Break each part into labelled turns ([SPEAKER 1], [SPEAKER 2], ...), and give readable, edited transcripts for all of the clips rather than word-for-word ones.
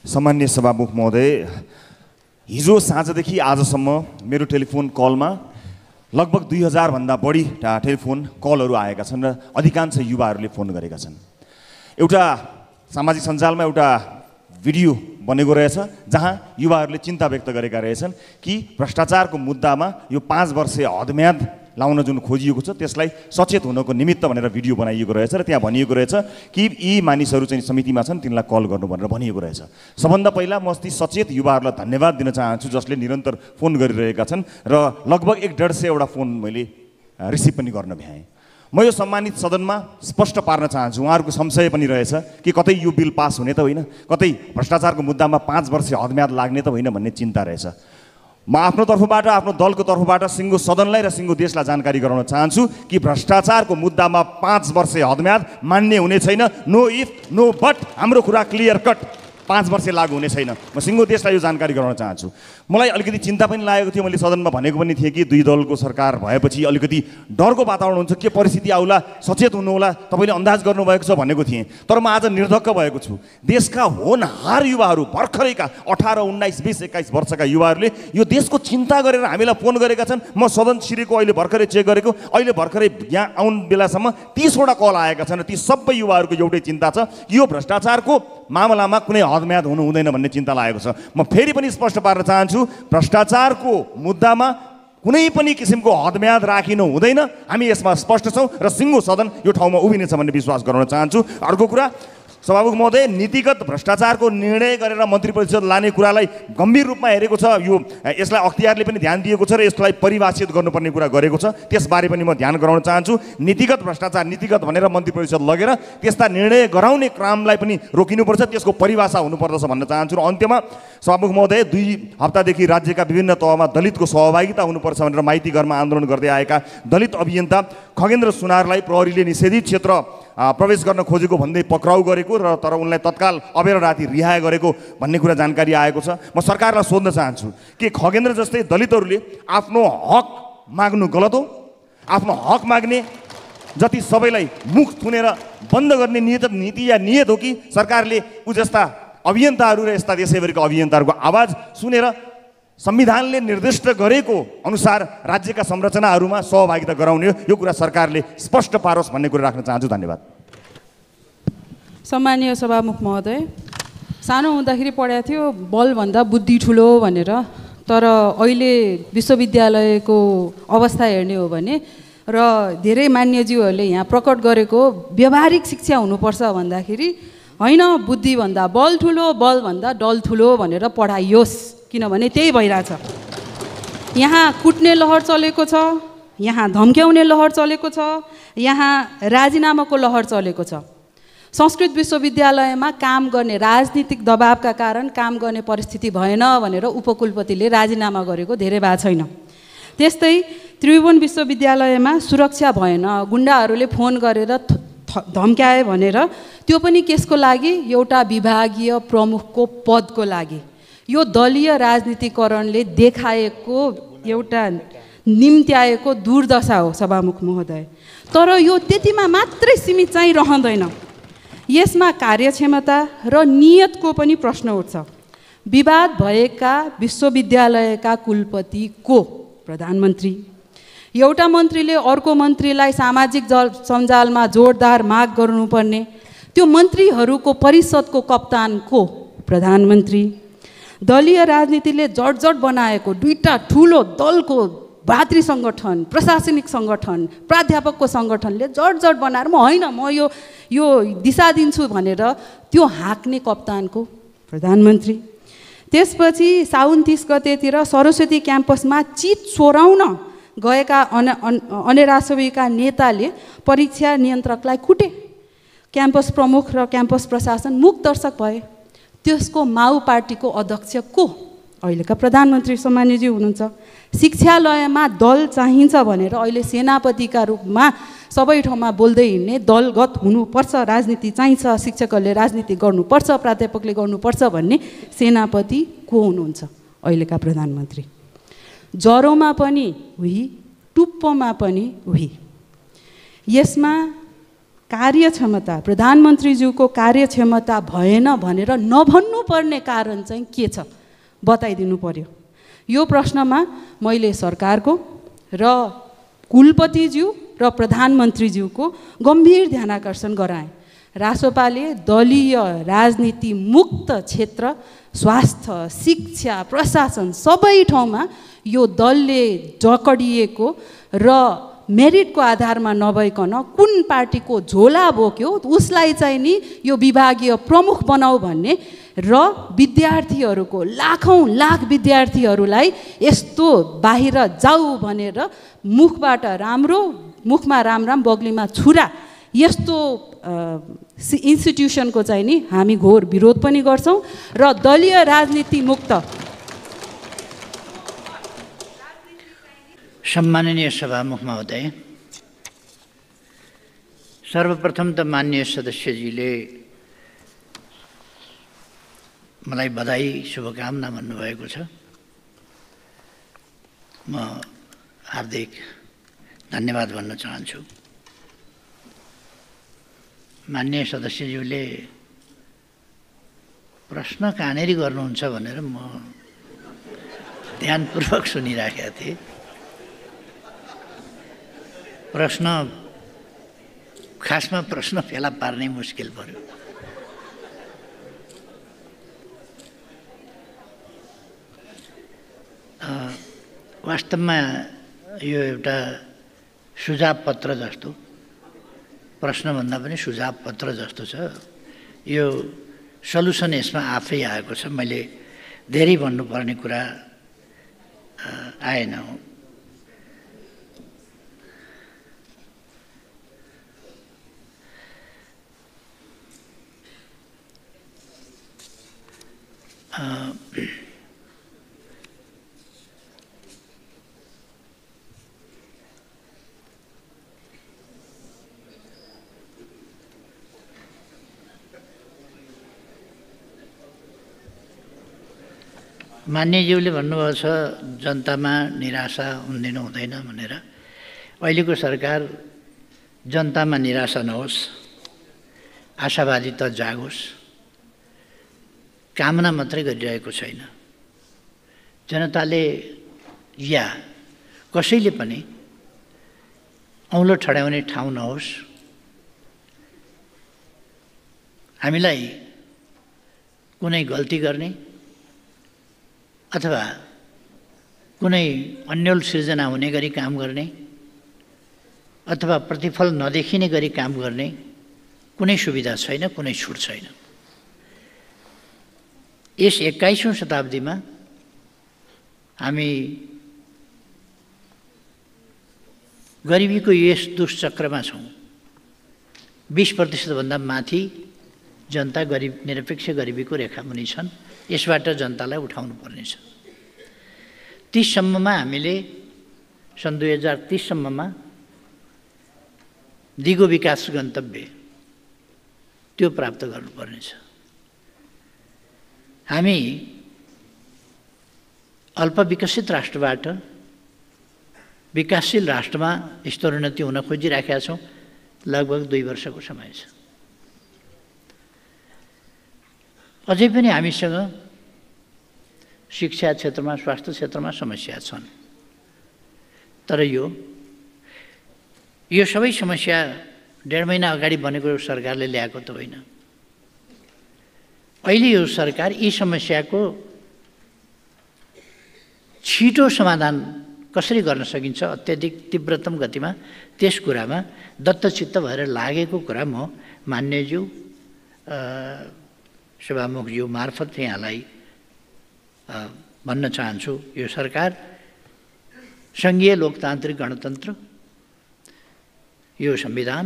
[SPEAKER 1] सामान्य सभामुख महोदय, हिजो साँझदेखि आजसम्म मेरो टेलिफोन कलमा लगभग 2000 भन्दा बढी टेलिफोन कलहरू आएका छन् र अधिकांश युवाहरूले फोन गरेका छन्। एउटा सामाजिक सञ्जालमा एउटा भिडियो बनेको रहेछ जहाँ युवाहरूले चिन्ता व्यक्त गरेका रहेछन् कि भ्रष्टाचारको मुद्दामा यो 5 वर्षीय हदम्याद लाउन जुन खोजिएको छ त्यसलाई सचेत हुनको निमित्त भनेर भिडियो बनाइएको रहेछ र त्यहाँ भनिएको रहेछ कि यी मानिसहरू चाहिँ समितिमा छन् तिनलाई कल गर्नु भनेर भनिएको रहेछ। सबभन्दा पहिला म ती सचेत युवाहरूलाई धन्यवाद दिन चाहन्छु जसले निरन्तर फोन गरिरहेका छन् र लगभग 150-150 फोन मैले रिसिभ पनि गर्न भ्याएँ। म यो सम्मानित सदनमा स्पष्ट पार्न चाहन्छु, उहाँहरूको संशय पनि रहेछ कि कतै यो बिल पास हुने त होइन, कतै भ्रष्टाचारको मुद्दामा 5 वर्षीय हदम्याद लाग्ने त होइन भन्ने चिन्ता रहेछ। म आफ्नो तर्फबाट, आफ्नो दलको तर्फबाट सिङ्गो सदनलाई र सिङ्गो देशलाई जानकारी गराउन चाहन्छु कि भ्रष्टाचारको मुद्दामा 5 वर्षीय हदम्याद मान्य हुने छैन। नो इफ नो बट, हाम्रो कुरा क्लियर कट, 5 वर्ष लागू हुने छैन। म सिङ्गो देशलाई यो जानकारी गराउन चाहन्छु। मलाई अलिकति चिन्ता पनि लागेको थियो, मैले सदनमा भनेको पनि थिएँ कि 2 दलको सरकार भएपछि अलिकति डरको वातावरण हुन्छ, के परिस्थिति आउला, सचेत हुनुहोला, तपाईँले अन्दाज गर्नुभएको छ भनेको थिएँ। तर म आज निर्धक्क भएको छु। देशका होनहार युवाहरू, भर्खरैका 18, 19, 20, 21 वर्षका युवाहरूले यो देशको चिन्ता गरेर हामीलाई फोन गरेका छन्। म सदन छिरेको अहिले भर्खरै चेक गरेको, अहिले भर्खरै यहाँ आउनु बेलासम्म 30 वटा कल आएका छन् र ती सबै युवाहरूको एउटै चिन्ता छ कि यो भ्रष्टाचारको मामलामा कुनै हदम्याद हुनु हुँदैन भन्ने चिन्ता लागेको छ। म फेरि पनि स्पष्ट पार्न चाहन्छु, भ्रष्टाचारको मुद्दामा कुनै पनि किसिमको हदम्याद राखिनु हुँदैन। हामी यसमा स्पष्ट छौँ र सिङ्गो सदन यो ठाउँमा उभिनेछ भन्ने विश्वास गराउन चाहन्छु। अर्को कुरा, सभामुख महोदय, नीतिगत भ्रष्टाचारको निर्णय गरेर मन्त्री परिषद लाने कुरालाई गम्भीर रूपमा हेरेको छ। यो यसलाई अख्तियारले पनि ध्यान दिएको छ र यसलाई परिभाषित गर्नुपर्ने कुरा गरेको छ। त्यसबारे पनि म ध्यान गराउन चाहन्छु। नीतिगत भ्रष्टाचार, नीतिगत भनेर मन्त्री परिषद लगेर त्यस्ता निर्णय गराउने क्रमलाई पनि रोकिनुपर्छ, त्यसको परिभाषा हुनुपर्दछ भन्न चाहन्छु। र अन्त्यमा सभामुख महोदय, 2 हप्तादेखि राज्यका विभिन्न तहमा दलितको सहभागिता हुनुपर्छ भनेर माइती घरमा आन्दोलन गर्दै आएका दलित अभियन्ता खगेन्द्र सुनारलाई प्रहरीले निषेधित क्षेत्र प्रवेश गर्न खोजेको भन्दै पक्राउ गरेको र तर उनलाई तत्काल अबेर राति रिहा गरेको भन्ने कुरा जानकारी आएको छ। म सरकारलाई सोध्न चाहन्छु कि खगेन्द्र जस्तै दलितहरूले आफ्नो हक माग्नु गलत हो? आफ्नो हक माग्ने जति सबैलाई मुख थुनेर बन्द गर्ने नीति या नियत हो कि सरकारले उ जस्ता अभियन्ताहरू र यस्ता देशैभरिका अभियन्ताहरूको आवाज सुनेर संविधानले निर्दिष्ट गरेको अनुसार राज्यका संरचनाहरूमा सहभागिता गराउने हो? यो कुरा सरकारले स्पष्ट पारोस् भन्ने कुरा राख्न चाहन्छु। धन्यवाद।
[SPEAKER 2] सम्मानीय सभामुख महोदय, सानो हुँदाखेरि पढाएको थियो बलभन्दा बुद्धि ठुलो भनेर, तर अहिले विश्वविद्यालयको अवस्था हेर्ने हो भने र धेरै मान्यज्यूहरूले यहाँ प्रकट गरेको व्यावहारिक शिक्षा हुनुपर्छ भन्दाखेरि होइन, बुद्धिभन्दा बल ठुलो, बलभन्दा डल ठुलो भनेर पढाइयोस्, किनभने त्यही भइरहेछ। यहाँ कुट्ने लहर चलेको छ, यहाँ धम्क्याउने लहर चलेको छ, यहाँ राजीनामाको लहर चलेको छ। संस्कृत विश्वविद्यालयमा काम गर्ने राजनीतिक दबावका कारण काम गर्ने परिस्थिति भएन भनेर उपकुलपतिले राजीनामा गरेको धेरै भएको छैन। त्यस्तै त्रिभुवन विश्वविद्यालयमा सुरक्षा भएन, गुण्डाहरूले फोन गरेर धम्क्याए भनेर, त्यो पनि केसको लागि? एउटा विभागीय प्रमुखको पदको लागि। यो दलीय राजनीतिकरणले देखाएको एउटा निम्त्याएको दुर्दशा हो सभामुख महोदय। तर यो त्यतिमा मात्रै सीमित चाहिँ रहँदैन, यसमा कार्यक्षमता र नियतको पनि प्रश्न उठ्छ। विवाद भएका विश्वविद्यालयका कुलपति को? प्रधानमन्त्री। एउटा मन्त्रीले अर्को मन्त्रीलाई सामाजिक सञ्जालमा जोरदार माग गर्नुपर्ने, त्यो मन्त्रीहरूको परिषदको कप्तान को? प्रधानमन्त्री। दलीय राजनीतिले जडजड बनाएको 2टा ठुलो दलको भातृ सङ्गठन, प्रशासनिक सङ्गठन, प्राध्यापकको सङ्गठनले जडजड बनाएर म होइन, म यो दिशा दिन्छु भनेर त्यो हाँक्ने कप्तानको? प्रधानमन्त्री। त्यसपछि साउन 30 गतेतिर सरस्वती क्याम्पसमा चिट चोराउन गएका अनेरासवीका नेताले परीक्षा नियन्त्रकलाई कुटे। क्याम्पस प्रमुख र क्याम्पस प्रशासन मुखदर्शक भए। त्यसको माउ पार्टीको अध्यक्ष को? अहिलेका प्रधानमन्त्री सम्मानीजी हुनुहुन्छ। शिक्षालयमा दल चाहिन्छ भनेर अहिले सेनापतिका रूपमा सबै ठाउँमा बोल्दै हिँड्ने, दलगत हुनुपर्छ, राजनीति चाहिन्छ, शिक्षकहरूले राजनीति गर्नुपर्छ, प्राध्यापकले गर्नुपर्छ भन्ने सेनापति को हुनुहुन्छ? अहिलेका प्रधानमन्त्री। ज्वरोमा पनि उही, टुप्पोमा पनि उही। यसमा कार्यक्षमता प्रधानमन्त्रीज्यूको कार्यक्षमता भएन भनेर नभन्नुपर्ने कारण चाहिँ के छ बताइदिनु पर्यो। यो प्रश्नमा मैले सरकारको र कुलपतिज्यू र प्रधानमन्त्रीज्यूको गम्भीर ध्यानाकर्षण गराएँ। रासोपाले दलीय राजनीति मुक्त क्षेत्र स्वास्थ्य शिक्षा प्रशासन सबै ठाउँमा यो दलले जकडिएको र मेरिटको आधारमा नभइकन कुन पार्टीको झोला बोक्यो उसलाई चाहिँ नि यो विभागीय प्रमुख बनाऊ भन्ने र विद्यार्थीहरूको लाख विद्यार्थीहरूलाई यस्तो बाहिर जाऊ भनेर मुखमा राम बग्लीमा छुरा यस्तो इन्स्टिट्युसनको चाहिँ नि हामी घोर विरोध पनि गर्छौँ र दलीय राजनीति मुक्त।
[SPEAKER 3] सम्माननीय सभामुख महोदय, सर्वप्रथम त माननीय सदस्यजीले मलाई बधाई शुभकामना भन्नुभएको छ। म हार्दिक धन्यवाद भन्न चाहन्छु। माननीय सदस्यज्यूले प्रश्न कहाँनेरि गर्नुहुन्छ भनेर म ध्यानपूर्वक सुनिराखेका थिएँ। खासमा प्रश्न फेला पार्नै मुस्किल पर्यो। वास्तवमा यो एउटा सुझाव पत्र जस्तो, प्रश्नभन्दा पनि सुझाव पत्र जस्तो छ। यो सल्युसन यसमा आफै आएको छ। मैले धेरै भन्नुपर्ने कुरा आएन। मान्यज्यूले भन्नुभएको छ जनतामा निराशा हुँदैन भनेर। अहिलेको सरकार जनतामा निराशा नहोस्, आशावादी त जागोस्, कामना मात्रै गरिरहेको छैन। जनताले या कसैले पनि औँलो ठड्याउने ठाउँ नहोस्। हामीलाई कुनै गल्ती गर्ने अथवा कुनै अन्यल सृजना हुने गरी काम गर्ने अथवा प्रतिफल नदेखिने गरी काम गर्ने कुनै सुविधा छैन, कुनै छुट छैन। यस 21औं शताब्दीमा हामी गरिबीको यस दुष्चक्रमा छौँ। 20% भन्दा माथि जनता निरपेक्ष गरिबीको रेखामुनि छन्। यसबाट जनतालाई उठाउनु पर्नेछ। 30 सम्ममा हामीले सन् 2030 सम्ममा दिगो विकास गन्तव्य त्यो प्राप्त गर्नुपर्नेछ। हामी अल्पविकसित राष्ट्रबाट विकासशील राष्ट्रमा स्तरोन्नति हुन खोजिराखेका छौँ। लगभग 2 वर्षको समय छ। अझै पनि हामीसँग शिक्षा क्षेत्रमा स्वास्थ्य क्षेत्रमा समस्या छन्। तर यो सबै समस्या 1.5 महिना अगाडि बनेको सरकारले ल्याएको त होइन। अहिले यो सरकार यी समस्याको छिटो समाधान कसरी गर्न सकिन्छ अत्यधिक तीव्रतम गतिमा त्यस कुरामा दत्तचित्त भएर लागेको कुरा म मान्यज्यू सभामुखज्यू मार्फत यहाँलाई भन्न चाहन्छु। यो सरकार सङ्घीय लोकतान्त्रिक गणतन्त्र, यो संविधान,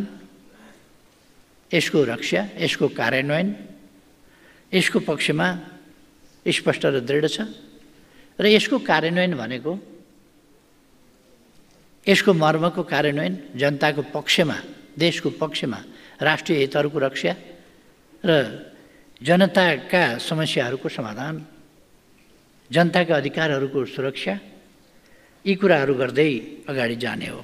[SPEAKER 3] यसको रक्षा, यसको कार्यान्वयन, यसको पक्षमा स्पष्ट र दृढ छ र यसको कार्यान्वयन भनेको यसको मर्मको कार्यान्वयन जनताको पक्षमा, देशको पक्षमा राष्ट्रिय हितहरूको रक्षा र जनताका समस्याहरूको समाधान, जनताका अधिकारहरूको सुरक्षा, यी कुराहरू गर्दै अगाडि जाने हो।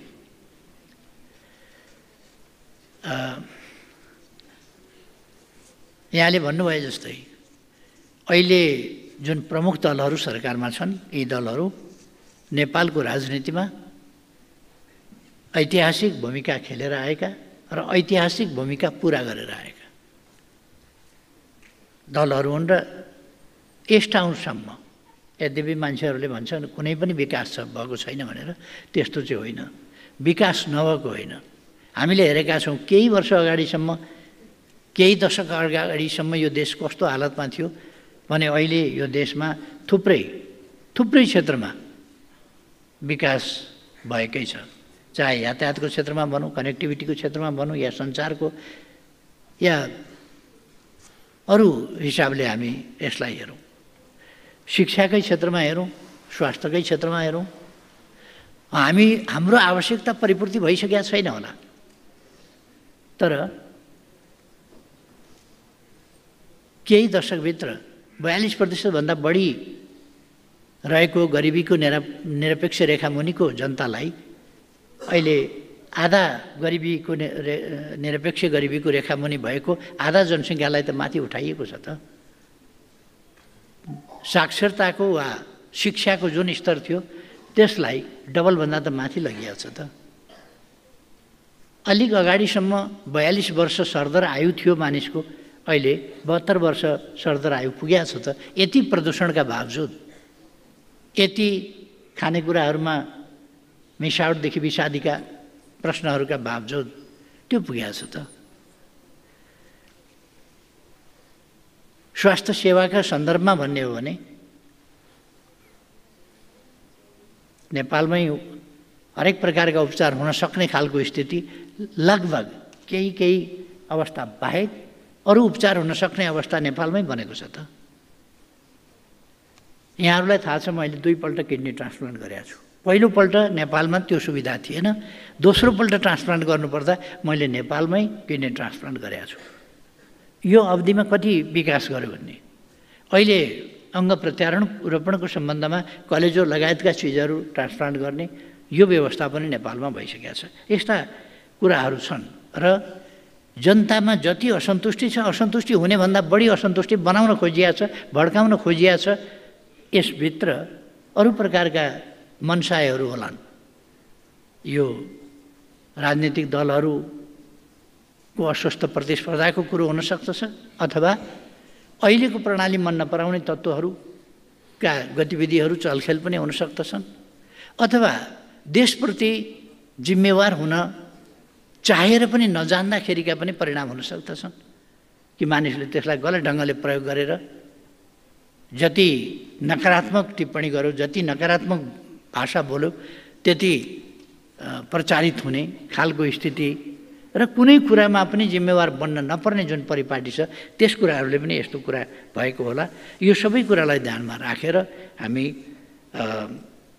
[SPEAKER 3] यहाँले भन्नुभए जस्तै अहिले जुन प्रमुख दलहरू सरकारमा छन्, यी दलहरू नेपालको राजनीतिमा ऐतिहासिक भूमिका खेलेर आएका र ऐतिहासिक भूमिका पुरा गरेर आएका दलहरू हुन्। र यस ठाउँसम्म यद्यपि मान्छेहरूले भन्छन् कुनै पनि विकास भएको छैन भनेर, त्यस्तो चाहिँ होइन। विकास नभएको होइन, हामीले हेरेका छौँ केही वर्ष अगाडिसम्म, केही दशक अगाडिसम्म यो देश कस्तो हालतमा थियो भने अहिले यो देशमा थुप्रै क्षेत्रमा विकास भएकै छ। चाहे यातायातको क्षेत्रमा भनौँ, कनेक्टिभिटीको क्षेत्रमा भनौँ, या सञ्चारको, या अरू हिसाबले हामी यसलाई हेरौँ, शिक्षाकै क्षेत्रमा हेरौँ, स्वास्थ्यकै क्षेत्रमा हेरौँ, हाम्रो आवश्यकता परिपूर्ति भइसकेका छैन होला। तर केही दशकभित्र 42% भन्दा बढी रहेको गरिबीको निरपेक्ष रेखा मुनिको जनतालाई अहिले आधा गरिबीको निरपेक्ष गरिबीको रेखा मुनि भएको आधा जनसङ्ख्यालाई त माथि उठाइएको छ त। साक्षरताको वा शिक्षाको जुन स्तर थियो त्यसलाई डबलभन्दा त माथि लगिएको छ त। अलिक अगाडिसम्म 42 वर्ष सरदर आयु थियो मानिसको, अहिले 72 वर्ष सरदर आयु पुगेको छ त। यति प्रदूषणका बावजुद, यति खानेकुराहरूमा मिसावटदेखि विषादीका प्रश्नहरूका बावजुद त्यो पुगेको छ त। स्वास्थ्य सेवाका सन्दर्भमा भन्ने हो भने नेपालमै हरेक प्रकारका उपचार हुन सक्ने खालको स्थिति लगभग केही अवस्था बाहेक अरू उपचार हुन सक्ने अवस्था नेपालमै बनेको छ त। यहाँहरूलाई थाहा छ, मैले 2 पल्ट किडनी ट्रान्सप्लान्ट गरेको छु। पहिलोपल्ट नेपालमा त्यो सुविधा थिएन, दोस्रोपल्ट ट्रान्सप्लान्ट गर्नुपर्दा मैले नेपालमै किडनी ट्रान्सप्लान्ट गरेको छु। यो अवधिमा कति विकास गर्यो भन्ने, अहिले अङ्ग प्रत्यारोपणको सम्बन्धमा कलेजो लगायतका चिजहरू ट्रान्सप्लान्ट गर्ने यो व्यवस्था पनि नेपालमा भइसकेको छ। यस्ता कुराहरू छन् र जनतामा जति असन्तुष्टि छ, असन्तुष्टि हुनेभन्दा बढी असन्तुष्टि बनाउन खोजिएको छ, भड्काउन खोजिएको छ। यसभित्र अरू प्रकारका मनसायहरू होलान्। यो राजनीतिक दलहरूको अस्वस्थ प्रतिस्पर्धाको कुरो हुन सक्दछ, अथवा अहिलेको प्रणाली मन नपराउने तत्त्वहरूका गतिविधिहरू चलखेल पनि हुन सक्दछन्, अथवा देशप्रति जिम्मेवार हुन चाहेर पनि नजान्दाखेरिका पनि परिणाम हुन सक्दछन् कि मानिसले त्यसलाई गलत ढङ्गले प्रयोग गरेर जति नकारात्मक टिप्पणी गर्यो, जति नकारात्मक भाषा बोल्यो, त्यति प्रचारित हुने खालको स्थिति र कुनै कुरामा पनि जिम्मेवार बन्न नपर्ने जुन परिपाटी छ त्यस कुराहरूले पनि यस्तो कुरा भएको होला। यो सबै कुरालाई ध्यानमा राखेर हामी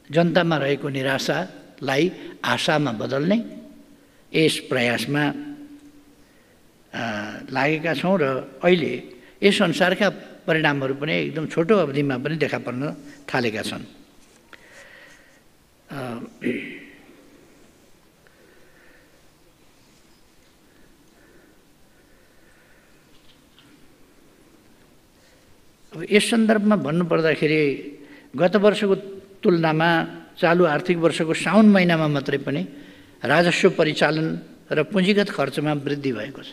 [SPEAKER 3] जनतामा रहेको निराशालाई आशामा बदल्ने यस प्रयासमा लागेका छौँ र अहिले यस अनुसारका परिणामहरू पनि एकदम छोटो अवधिमा पनि देखा पर्न थालेका छन्। अब यस सन्दर्भमा भन्नुपर्दाखेरि गत वर्षको तुलनामा चालु आर्थिक वर्षको साउन महिनामा मात्रै पनि राजस्व परिचालन र पुँजीगत खर्चमा वृद्धि भएको छ।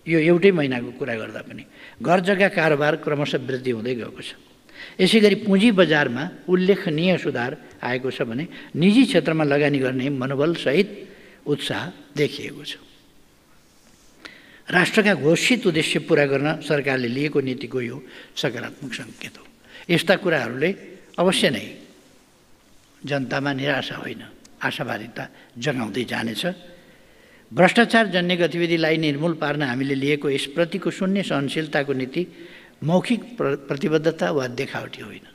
[SPEAKER 3] यो एउटै महिनाको कुरा गर्दा पनि घर जग्गा कारोबार क्रमशः वृद्धि हुँदै गएको छ। यसै गरी पुँजी बजारमा उल्लेखनीय सुधार आएको छ भने निजी क्षेत्रमा लगानी गर्ने मनोबलसहित उत्साह देखिएको छ। राष्ट्रका घोषित उद्देश्य पुरा गर्न सरकारले लिएको नीतिको यो सकारात्मक सङ्केत हो। यस्ता कुराहरूले अवश्य नै जनतामा निराशा होइन, आशावादिता जगाउँदै जानेछ। भ्रष्टाचार जन्य गतिविधिलाई निर्मूल पार्न हामीले लिएको यसप्रतिको शून्य सहनशीलताको नीति मौखिक प्रतिबद्धता वा देखावटी होइन।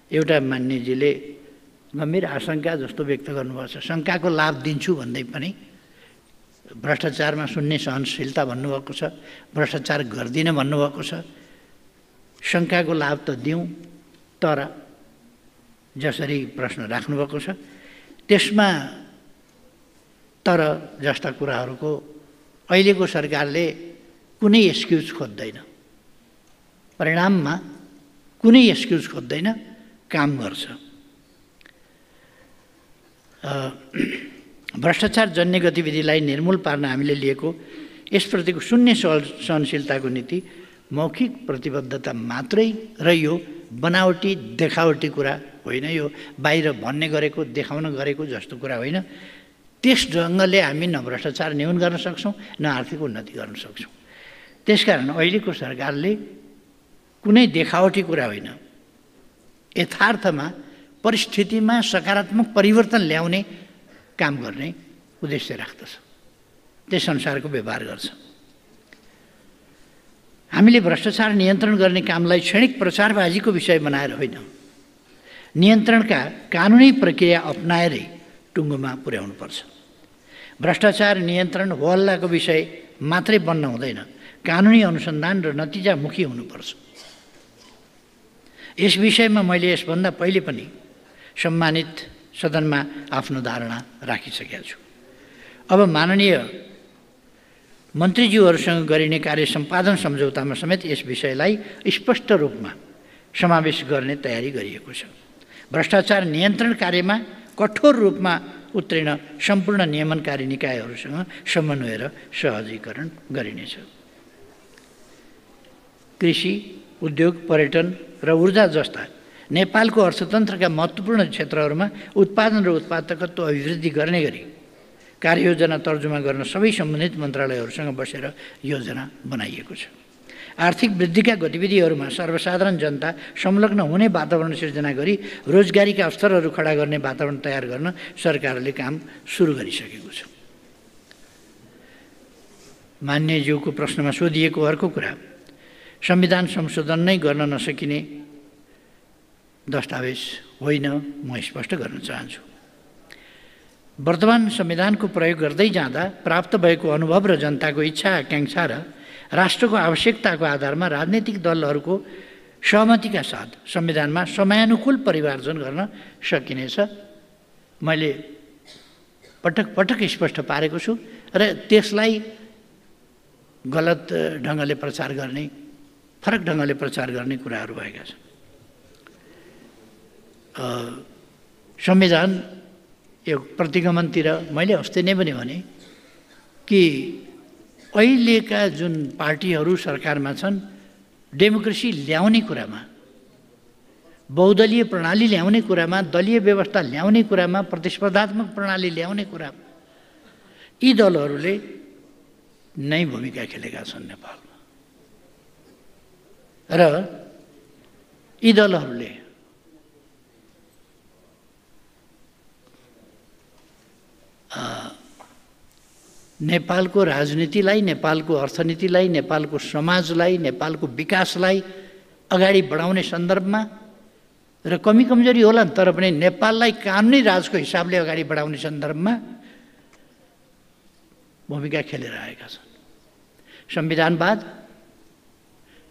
[SPEAKER 3] एउटा मान्यजीले गम्भीर आशंका जस्तो व्यक्त गर्नुभएको छ। शङ्काको लाभ दिन्छु भन्दै पनि भ्रष्टाचारमा शून्य सहनशीलता भन्नुभएको छ, भ्रष्टाचार गर्दिन भन्नुभएको छ। शङ्काको लाभ त दिउँ, तर जसरी प्रश्न राख्नुभएको छ त्यसमा तर जस्ता कुराहरूको अहिलेको सरकारले कुनै एक्सक्युज खोज्दैन, परिणाममा कुनै एक्सक्युज खोज्दैन, काम गर्छ। भ्रष्टाचार जन्य गतिविधिलाई निर्मूल पार्न हामीले लिएको यसप्रतिको शून्य सहनशीलताको नीति मौखिक प्रतिबद्धता मात्रै र यो बनावटी देखावटी कुरा होइन, यो बाहिर भन्ने गरेको देखाउन गरेको जस्तो कुरा होइन। त्यस ढङ्गले हामी न भ्रष्टाचार न्यून गर्न सक्छौँ न आर्थिक उन्नति गर्न सक्छौँ। त्यसकारण अहिलेको सरकारले कुनै देखावटी कुरा होइन, यथार्थमा परिस्थितिमा सकारात्मक परिवर्तन ल्याउने काम गर्ने उद्देश्य राख्दछ, त्यस अनुसारको व्यवहार गर्छ। हामीले भ्रष्टाचार नियन्त्रण गर्ने कामलाई क्षणिक प्रचारबाजीको विषय बनाएर होइन, नियन्त्रणका कानुनी प्रक्रिया अपनाएरै टुङ्गोमा पुर्याउनुपर्छ। भ्रष्टाचार नियन्त्रण होहल्लाको विषय मात्रै बन्न हुँदैन, कानुनी अनुसन्धान र नतिजामुखी हुनुपर्छ। यस विषयमा मैले यसभन्दा पहिले पनि सम्मानित सदनमा आफ्नो धारणा राखिसकेको छु। अब माननीय मन्त्रीज्यूहरूसँग गरिने कार्य सम्पादन सम्झौतामा समेत यस विषयलाई स्पष्ट रूपमा समावेश गर्ने तयारी गरिएको छ। भ्रष्टाचार नियन्त्रण कार्यमा कठोर रूपमा उत्रिन सम्पूर्ण नियमनकारी निकायहरूसँग समन्वय र सहजीकरण गरिनेछ। कृषि, उद्योग, पर्यटन र ऊर्जा जस्ता नेपालको अर्थतन्त्रका महत्त्वपूर्ण क्षेत्रहरूमा उत्पादन र उत्पादकत्व अभिवृद्धि गर्ने गरी कार्ययोजना तर्जुमा गर्न सबै सम्बन्धित मन्त्रालयहरूसँग बसेर योजना बनाइएको छ। आर्थिक वृद्धिका गतिविधिहरूमा सर्वसाधारण जनता संलग्न हुने वातावरण सिर्जना गरी रोजगारीका अवसरहरू खडा गर्ने वातावरण तयार गर्न सरकारले काम सुरु गरिसकेको छ। मान्यज्यूको प्रश्नमा सोधिएको अर्को कुरा संविधान संशोधन नै गर्न नसकिने दस्तावेज होइन, म स्पष्ट गर्न चाहन्छु। वर्तमान संविधानको प्रयोग गर्दै जाँदा प्राप्त भएको अनुभव र जनताको इच्छा आकाङ्क्षा र राष्ट्रको आवश्यकताको आधारमा राजनैतिक दलहरूको सहमतिका साथ संविधानमा समयानुकूल परिमार्जन गर्न सकिनेछ। मैले पटक पटक स्पष्ट पारेको छु र त्यसलाई गलत ढङ्गले प्रचार गर्ने, फरक ढङ्गले प्रचार गर्ने कुराहरू भएका छन्। संविधान यो प्रतिगमनतिर मैले अस्ति नै पनि भने कि अहिलेका जुन पार्टीहरू सरकारमा छन् डेमोक्रेसी ल्याउने कुरामा, बहुदलीय प्रणाली ल्याउने कुरामा, दलीय व्यवस्था ल्याउने कुरामा, प्रतिस्पर्धात्मक प्रणाली ल्याउने कुरामा यी दलहरूले नै भूमिका खेलेका छन् नेपालमा। र यी दलहरूले नेपालको राजनीतिलाई, नेपालको अर्थनीतिलाई, नेपालको समाजलाई, नेपालको विकासलाई अगाडि बढाउने सन्दर्भमा र कमी कमजोरी होला तर पनि नेपाललाई कानुनी राजको हिसाबले अगाडि बढाउने सन्दर्भमा भूमिका खेलेर आएका छन्। संविधानवाद,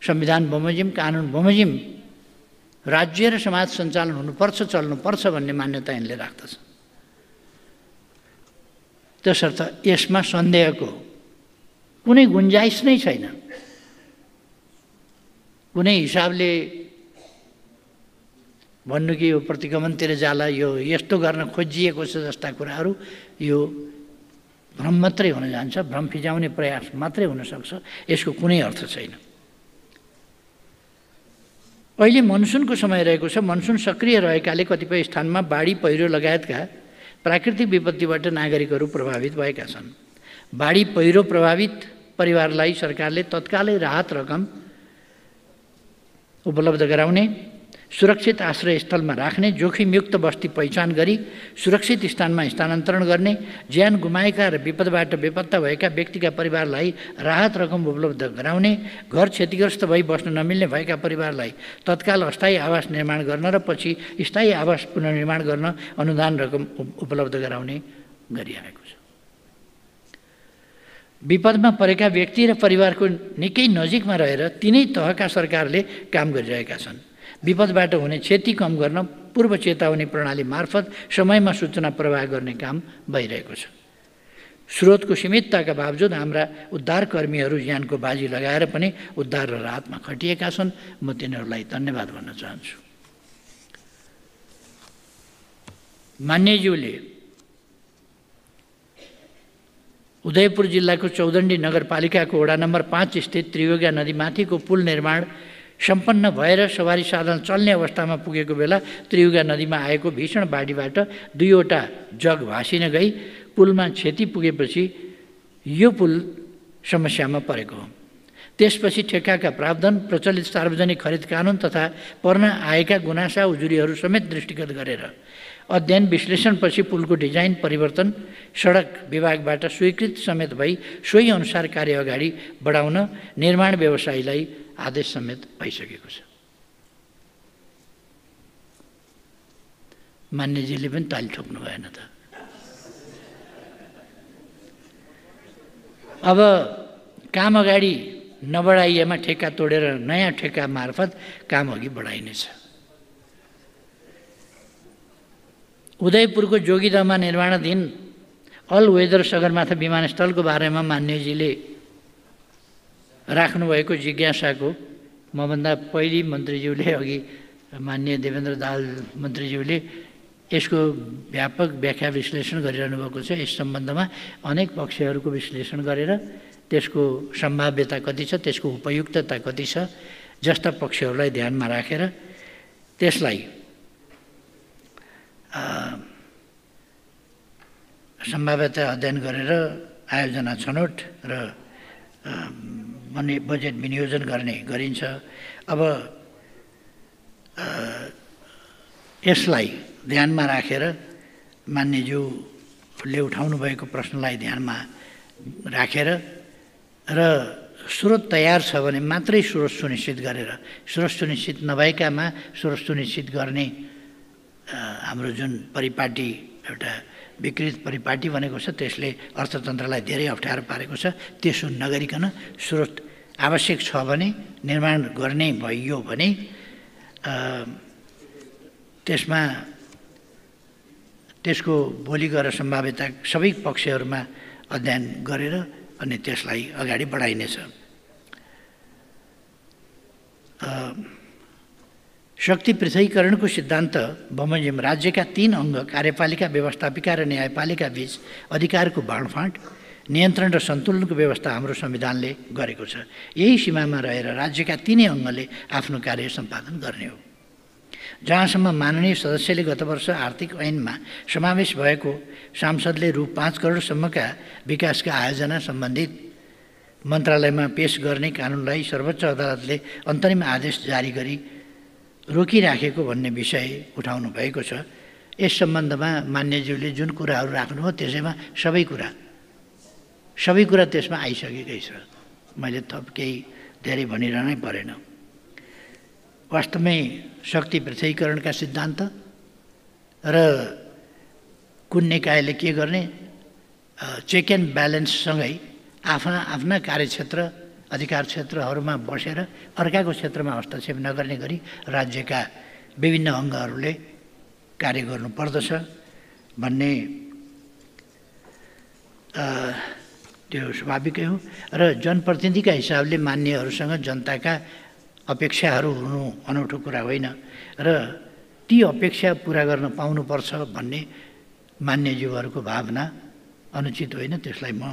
[SPEAKER 3] संविधान बमोजिम, कानुन बमोजिम राज्य र समाज सञ्चालन हुनुपर्छ, चल्नुपर्छ भन्ने मान्यता यिनले राख्दछन्। त्यसर्थ यसमा सन्देहको कुनै गुन्जाइस नै छैन। कुनै हिसाबले भन्नु कि यो प्रतिगमनतिर जाला, यो यस्तो गर्न खोजिएको छ जस्ता कुराहरू यो भ्रम मात्रै हुन जान्छ, भ्रम फिजाउने प्रयास मात्रै हुनसक्छ, यसको कुनै अर्थ छैन। अहिले मनसुनको समय रहेको छ। मनसुन सक्रिय रहेकाले कतिपय स्थानमा बाढी, पहिरो लगायतका प्राकृतिक विपत्तिबाट नागरिकहरू प्रभावित भएका छन्। बाढी पहिरो प्रभावित परिवारलाई सरकारले तत्कालै राहत रकम उपलब्ध गराउने, सुरक्षित आश्रय स्थलमा राख्ने, जोखिमयुक्त बस्ती पहिचान गरी सुरक्षित स्थानमा स्थानान्तरण गर्ने, ज्यान गुमाएका र विपदबाट बेपत्ता भएका व्यक्तिका परिवारलाई राहत रकम उपलब्ध गराउने, घर क्षतिग्रस्त भई बस्न नमिल्ने भएका परिवारलाई तत्काल अस्थायी आवास निर्माण गर्न र पछि स्थायी आवास पुनर्निर्माण गर्न अनुदान रकम उपलब्ध गराउने गरिआएको छ। विपदमा परेका व्यक्ति र परिवारको निकै नजिकमा रहेर तिनै तहका सरकारले काम गरिरहेका छन्। विपदबाट हुने क्षति कम गर्न पूर्व चेतावनी प्रणाली मार्फत समयमा सूचना प्रवाह गर्ने काम भइरहेको छ। स्रोतको सीमितताका बावजुद हाम्रा उद्धारकर्मीहरू ज्यानको बाजी लगाएर पनि उद्धार र राहतमा खटिएका छन्। म तिनीहरूलाई धन्यवाद भन्न चाहन्छु। मान्यज्यूले उदयपुर जिल्लाको चौदण्डी नगरपालिकाको वडा नम्बर 5 स्थित त्रियुगा नदीमाथिको पुल निर्माण सम्पन्न भएर सवारी साधन चल्ने अवस्थामा पुगेको बेला त्रियुगा नदीमा आएको भीषण बाढीबाट 2वटा जग भासिन गई पुलमा क्षति पुगेपछि यो पुल समस्यामा परेको हो। त्यसपछि ठेक्काका प्रावधान, प्रचलित सार्वजनिक खरिद कानुन तथा पर्न आएका गुनासा उजुरीहरू समेत दृष्टिगत गरेर अध्ययन विश्लेषणपछि पुलको डिजाइन परिवर्तन सडक विभागबाट स्वीकृत समेत भई सोही अनुसार कार्य अगाडि बढाउन निर्माण व्यवसायीलाई आदेश समेत भइसकेको छ। मान्यजीले पनि ताली ठोक्नु भएन त। अब काम अगाडि नबढाइएमा ठेक्का तोडेर नयाँ ठेक्का मार्फत काम अघि बढाइनेछ। उदयपुरको जोगीदहमा निर्माणाधीन अल वेदर सगरमाथा विमानस्थलको बारेमा मान्यजीले राख्नुभएको जिज्ञासाको मभन्दा पहिले मन्त्रीज्यूले अघि मान्य देवेन्द्र दाहाल मन्त्रीज्यूले यसको व्यापक व्याख्या विश्लेषण गरिरहनु भएको छ। यस सम्बन्धमा अनेक पक्षहरूको विश्लेषण गरेर त्यसको सम्भाव्यता कति छ, त्यसको उपयुक्तता कति छ जस्ता पक्षहरूलाई ध्यानमा राखेर त्यसलाई सम्भाव्यता अध्ययन गरेर आयोजना छनौट र बजेट विनियोजन गर्ने गरिन्छ। अब यसलाई ध्यानमा राखेर मान्यज्यूले उठाउनु भएको प्रश्नलाई ध्यानमा राखेर र स्रोत तयार छ भने मात्रै स्रोत सुनिश्चित गरेर, स्रोत सुनिश्चित नभएकामा स्रोत सुनिश्चित गर्ने हाम्रो जुन परिपाटी एउटा विकृत परिपाटी भनेको छ त्यसले अर्थतन्त्रलाई धेरै अप्ठ्यारो पारेको छ। त्यसो नगरिकन स्रोत आवश्यक छ भने निर्माण गर्ने भइयो भने त्यसमा त्यसको भोलि गएर सम्भाव्यता सबै पक्षहरूमा अध्ययन गरेर अनि त्यसलाई अगाडि बढाइनेछ। शक्ति पृथकीकरणको सिद्धान्त बमोजिम राज्यका 3 अङ्ग कार्यपालिका, व्यवस्थापिका र न्यायपालिका बीच अधिकारको बाँडफाँड, नियन्त्रण र सन्तुलनको व्यवस्था हाम्रो संविधानले गरेको छ। यही सीमामा रहेर राज्यका 3 अङ्गले आफ्नो कार्य सम्पादन गर्ने हो। जहाँसम्म माननीय सदस्यले गत वर्ष आर्थिक ऐनमा समावेश भएको सांसदले रु 5 करोडसम्मका विकासका आयोजना सम्बन्धित मन्त्रालयमा पेश गर्ने कानुनलाई सर्वोच्च अदालतले अन्तरिम आदेश जारी गरी रोकिराखेको भन्ने विषय उठाउनु भएको छ। यस सम्बन्धमा मान्यज्यूले जुन कुराहरू राख्नुभयो त्यसैमा सबै कुरा त्यसमा आइसकेकै छ। मैले थप केही धेरै भनिरहनै परेन। वास्तवमै शक्ति पृथकीकरणका सिद्धान्त र कुन निकायले के गर्ने, चेक एन्ड ब्यालेन्ससँगै आफ्ना कार्यक्षेत्र अधिकार क्षेत्रहरूमा बसेर अर्काको क्षेत्रमा हस्तक्षेप नगर्ने गरी राज्यका विभिन्न अङ्गहरूले कार्य गर्नुपर्दछ भन्ने त्यो स्वाभाविकै हो। र जनप्रतिनिधिका हिसाबले मान्यहरूसँग जनताका अपेक्षाहरू हुनु अनौठो कुरा होइन र ती अपेक्षा पुरा गर्न पाउनुपर्छ भन्ने मान्यज्यूहरूको भावना अनुचित होइन। त्यसलाई म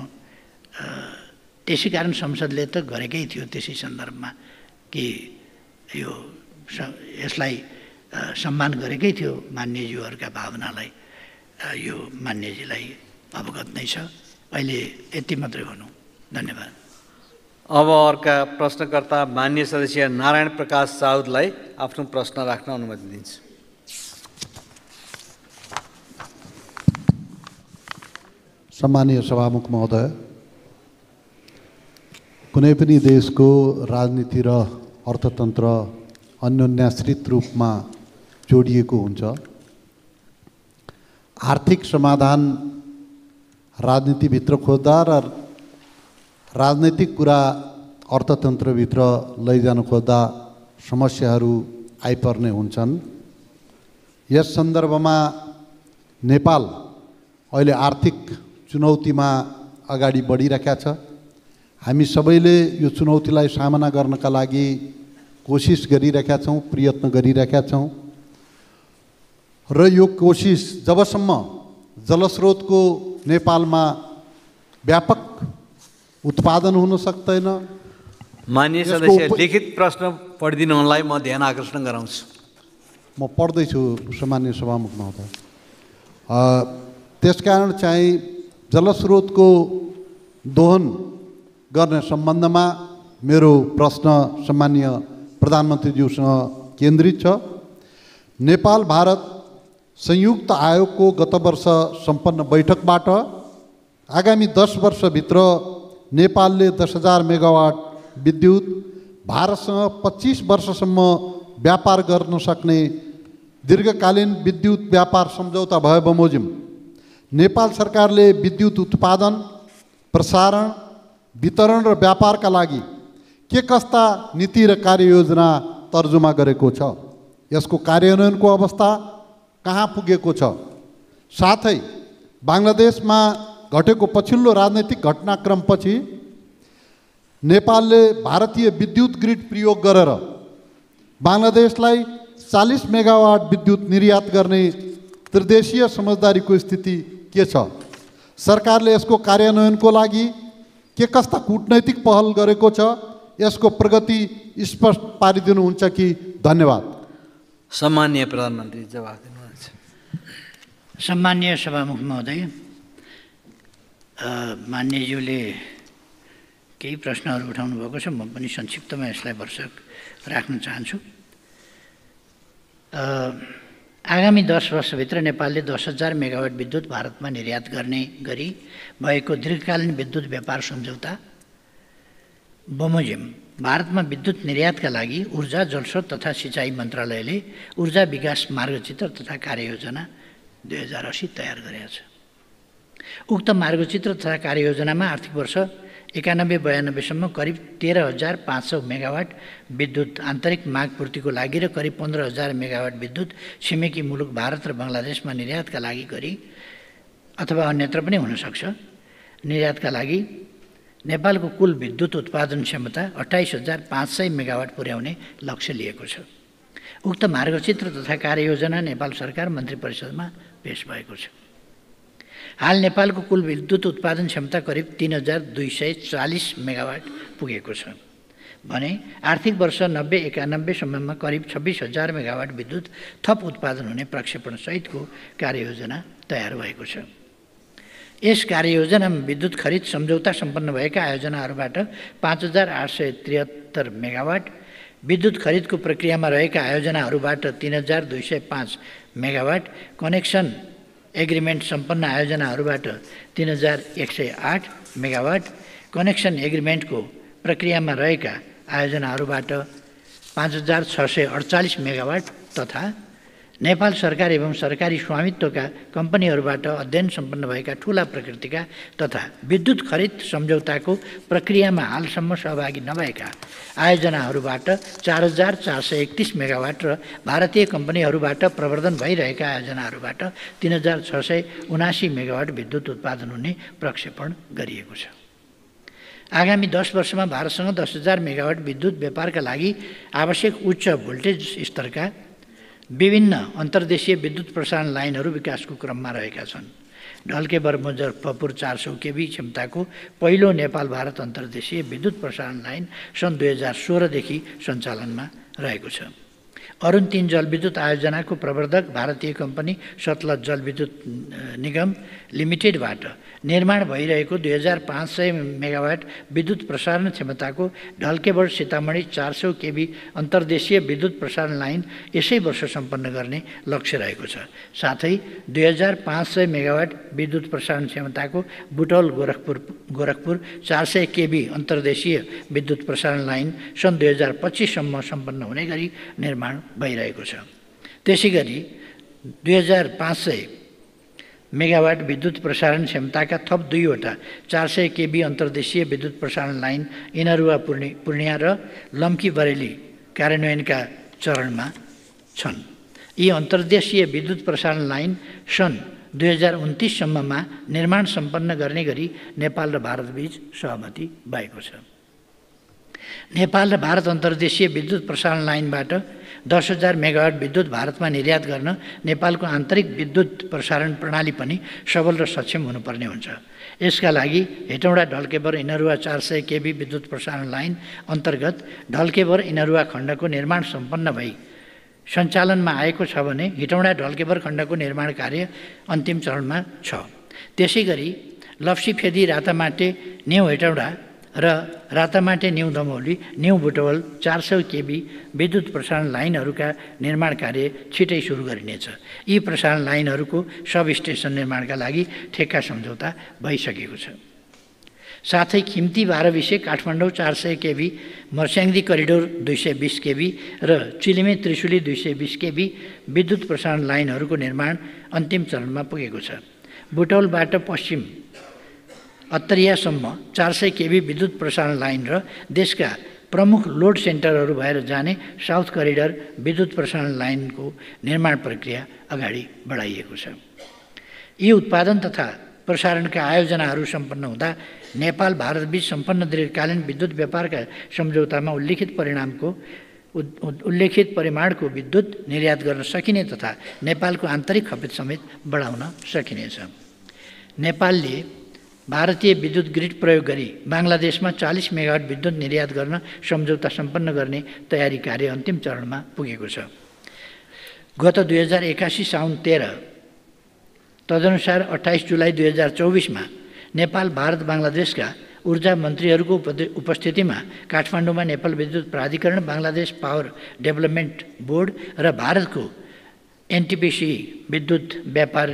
[SPEAKER 3] त्यसै कारण संसदले त गरेकै थियो त्यसै सन्दर्भमा कि यसलाई सम्मान गरेकै थियो मान्यज्यूहरूका भावनालाई। यो मान्यजीलाई अवगत नै छ। अहिले यति मात्रै भनौँ। धन्यवाद।
[SPEAKER 4] अब अर्का प्रश्नकर्ता मान्य सदस्य नारायण प्रकाश साउदलाई आफ्नो प्रश्न राख्न अनुमति दिन्छु।
[SPEAKER 5] सम्मानीय सभामुख महोदय, कुनै पनि देशको राजनीति र अर्थतन्त्र अन्योन्याश्रित रूपमा जोडिएको हुन्छ। आर्थिक समाधान राजनीतिभित्र खोज्दा र राजनैतिक कुरा अर्थतन्त्रभित्र लैजान खोज्दा समस्याहरू आइपर्ने हुन्छन्। यस सन्दर्भमा नेपाल अहिले आर्थिक चुनौतीमा अगाडि बढिरहेका छ। हामी सबैले यो चुनौतीलाई सामना गर्नका लागि कोसिस गरिरहेका छौँ, प्रयत्न गरिरहेका छौँ र यो कोसिस जबसम्म जलस्रोतको नेपालमा व्यापक उत्पादन हुन सक्दैन।
[SPEAKER 4] माननीय सदस्य लिखित प्रश्न पढिदिनुहुनलाई म ध्यान आकर्षण गराउँछु।
[SPEAKER 5] म पढ्दैछु सामान्य सभामुख महोदय। त्यसकारण चाहिँ जलस्रोतको दोहन गर्ने सम्बन्धमा मेरो प्रश्न सम्माननीय प्रधानमन्त्रीज्यूसँग केन्द्रित छ। नेपाल भारत संयुक्त आयोगको गत वर्ष सम्पन्न बैठकबाट आगामी 10 वर्षभित्र नेपालले 10,000 मेगावाट विद्युत भारतसँग 25 वर्षसम्म व्यापार गर्न सक्ने दीर्घकालीन विद्युत व्यापार सम्झौता भए बमोजिम नेपाल सरकारले विद्युत उत्पादन, प्रसारण, वितरण र व्यापारका लागि के कस्ता नीति र कार्ययोजना तर्जुमा गरेको छ? यसको कार्यान्वयनको अवस्था कहाँ पुगेको छ? साथै बांग्लादेशमा घटेको पछिल्लो राजनैतिक घटनाक्रमपछि नेपालले भारतीय विद्युत ग्रिड प्रयोग गरेर बांग्लादेशलाई 40 मेगावाट विद्युत निर्यात गर्ने त्रिदेशीय समझदारीको स्थिति के छ? सरकारले यसको कार्यान्वयनको लागि के कस्ता कूटनैतिक पहल गरेको छ? यसको प्रगति स्पष्ट पारिदिनुहुन्छ कि? धन्यवाद।
[SPEAKER 4] सम्माननीय प्रधानमन्त्री जवाफ दिनुहुन्छ।
[SPEAKER 3] सम्माननीय सभामुख महोदय, मान्यज्यूले केही प्रश्नहरू उठाउनु भएको छ। म पनि संक्षिप्तमा यसलाई भरसक राख्न चाहन्छु। आगामी 10 वर्षभित्र नेपालले 10,000 मेगावाट विद्युत भारतमा निर्यात गर्ने गरी भएको दीर्घकालीन विद्युत व्यापार सम्झौता बमोजिम भारतमा विद्युत निर्यातका लागि ऊर्जा, जलस्रोत तथा सिँचाइ मन्त्रालयले ऊर्जा विकास मार्गचित्र तथा कार्ययोजना 2080 तयार गरेको छ। उक्त मार्गचित्र तथा कार्ययोजनामा आर्थिक वर्ष 91-92सम्म करिब 13,500 मेगावाट विद्युत आन्तरिक माग पूर्तिको लागि र करिब 15,000 मेगावाट विद्युत छिमेकी मुलुक भारत र बङ्गलादेशमा निर्यातका लागि गरी अथवा अन्यत्र पनि हुन सक्छ निर्यातका लागि नेपालको कुल विद्युत उत्पादन क्षमता 28,500 मेगावाट पुर्याउने लक्ष्य लिएको छ। उक्त मार्गचित्र तथा कार्ययोजना नेपाल सरकार मन्त्री परिषदमा पेश भएको छ। हाल नेपालको कुल विद्युत उत्पादन क्षमता करिब 3,240 मेगावाट पुगेको छ भने आर्थिक वर्ष 90-91 सम्ममा करिब 26,000 मेगावाट विद्युत थप उत्पादन हुने प्रक्षेपण सहितको कार्ययोजना तयार भएको छ। यस कार्ययोजनामा विद्युत खरिद सम्झौता सम्पन्न भएका आयोजनाहरूबाट 5,873 मेगावाट, विद्युत खरिदको प्रक्रियामा रहेका आयोजनाहरूबाट 3,205 मेगावाट, कनेक्सन एग्रिमेन्ट सम्पन्न आयोजनाहरूबाट 3,108 मेगावाट, कनेक्सन एग्रिमेन्टको प्रक्रियामा रहेका आयोजनाहरूबाट 5,648 मेगावाट तथा नेपाल सरकार एवं सरकारी स्वामित्वका कम्पनीहरूबाट अध्ययन सम्पन्न भएका ठूला प्रकृतिका तथा विद्युत खरिद सम्झौताको प्रक्रियामा हालसम्म सहभागी नभएका आयोजनाहरूबाट 4,431 मेगावाट र भारतीय कम्पनीहरूबाट प्रवर्धन भइरहेका आयोजनाहरूबाट 3,679 मेगावाट विद्युत उत्पादन हुने प्रक्षेपण गरिएको छ। आगामी 10 वर्षमा भारतसँग 10,000 मेगावाट विद्युत व्यापारका लागि आवश्यक उच्च भोल्टेज स्तरका विभिन्न अन्तर्देशीय विद्युत प्रसारण लाइनहरू विकासको क्रममा रहेका छन्। ढल्केबर मुजफ्फरपुर 400 केभी क्षमताको पहिलो नेपाल भारत अन्तर्देशीय विद्युत प्रसारण लाइन सन् 2016 देखि सञ्चालनमा रहेको छ। अरुण 3 जलविद्युत आयोजनाको प्रवर्धक भारतीय कम्पनी सतलज जलविद्युत निगम लिमिटेडबाट निर्माण भइरहेको 2,500 मेगावाट विद्युत प्रसारण क्षमताको ढल्केबर सीतामढी 400 केभी अन्तर्देशीय विद्युत प्रसारण लाइन यसै वर्ष सम्पन्न गर्ने लक्ष्य रहेको छ। साथै 2,500 मेगावाट विद्युत प्रसारण क्षमताको बुटौल गोरखपुर 400 केभी अन्तर्देशीय विद्युत प्रसारण लाइन सन् 2025 सम्म सम्पन्न हुने गरी निर्माण भइरहेको छ। त्यसैगरी 2,500 मेगावाट विद्युत प्रसारण क्षमताका थप 2वटा 400 केभी अन्तर्देशीय विद्युत प्रसारण लाइन इनरुवा पूर्णिया र लम्की बरेली कार्यान्वयनका चरणमा छन्। यी अन्तर्देशीय विद्युत प्रसारण लाइन सन् 2029 सम्ममा निर्माण सम्पन्न गर्ने गरी नेपाल र भारतबीच सहमति भएको छ। नेपाल र भारत अन्तर्देशीय विद्युत प्रसारण लाइनबाट 10,000 मेगावाट विद्युत भारतमा निर्यात गर्न नेपालको आन्तरिक विद्युत प्रसारण प्रणाली पनि सबल र सक्षम हुनुपर्ने हुन्छ। यसका लागि हेटौँडा ढल्केबर इनरुवा 400 केबी विद्युत प्रसारण लाइन अन्तर्गत ढल्केबर इनरुवा खण्डको निर्माण सम्पन्न भई सञ्चालनमा आएको छ भने हेटौँडा ढल्केबर खण्डको निर्माण कार्य अन्तिम चरणमा छ। त्यसैगरी लप्सीफेदी रातामाटे न्यू हेटौँडा र Ratamate new Damauli new Butwal 400 kV विद्युत प्रसारण लाइनहरूका निर्माण कार्य छिटै सुरु गरिनेछ। यी प्रसारण लाइनहरूको सब स्टेसन निर्माणका लागि ठेक्का सम्झौता भइसकेको छ। साथै खिम्ती 12 विषय Kathmandu 400 KB Marsyangdi corridor 220 KB र चिलिमे त्रिशुली 220 केबी विद्युत प्रसारण लाइनहरूको निर्माण अन्तिम चरणमा पुगेको छ। बुटौलबाट पश्चिम अत्तरियासम्म 400 केबी विद्युत प्रसारण लाइन र देशका प्रमुख लोड सेन्टरहरू भएर जाने साउथ करिडर विद्युत प्रसारण लाइनको निर्माण प्रक्रिया अगाडि बढाइएको छ। यी उत्पादन तथा प्रसारणका आयोजनाहरू सम्पन्न हुँदा नेपाल भारतबीच सम्पन्न दीर्घकालीन विद्युत व्यापारका सम्झौतामा उल्लेखित परिमाणको विद्युत निर्यात गर्न सकिने तथा नेपालको आन्तरिक खपत समेत बढाउन सकिनेछ। नेपालले भारतीय विद्युत ग्रिड प्रयोग गरी बङ्गलादेशमा 40 मेगावाट विद्युत निर्यात गर्न सम्झौता सम्पन्न गर्ने तयारी कार्य अन्तिम चरणमा पुगेको छ। गत 2081 साउन 13 तदनुसार 28 जुलाई 2024मा नेपाल भारत बङ्गलादेशका ऊर्जा मन्त्रीहरूको उपस्थितिमा काठमाडौँमा नेपाल विद्युत प्राधिकरण, बङ्गलादेश पावर डेभलपमेन्ट बोर्ड र भारतको एनटिपिसी विद्युत व्यापार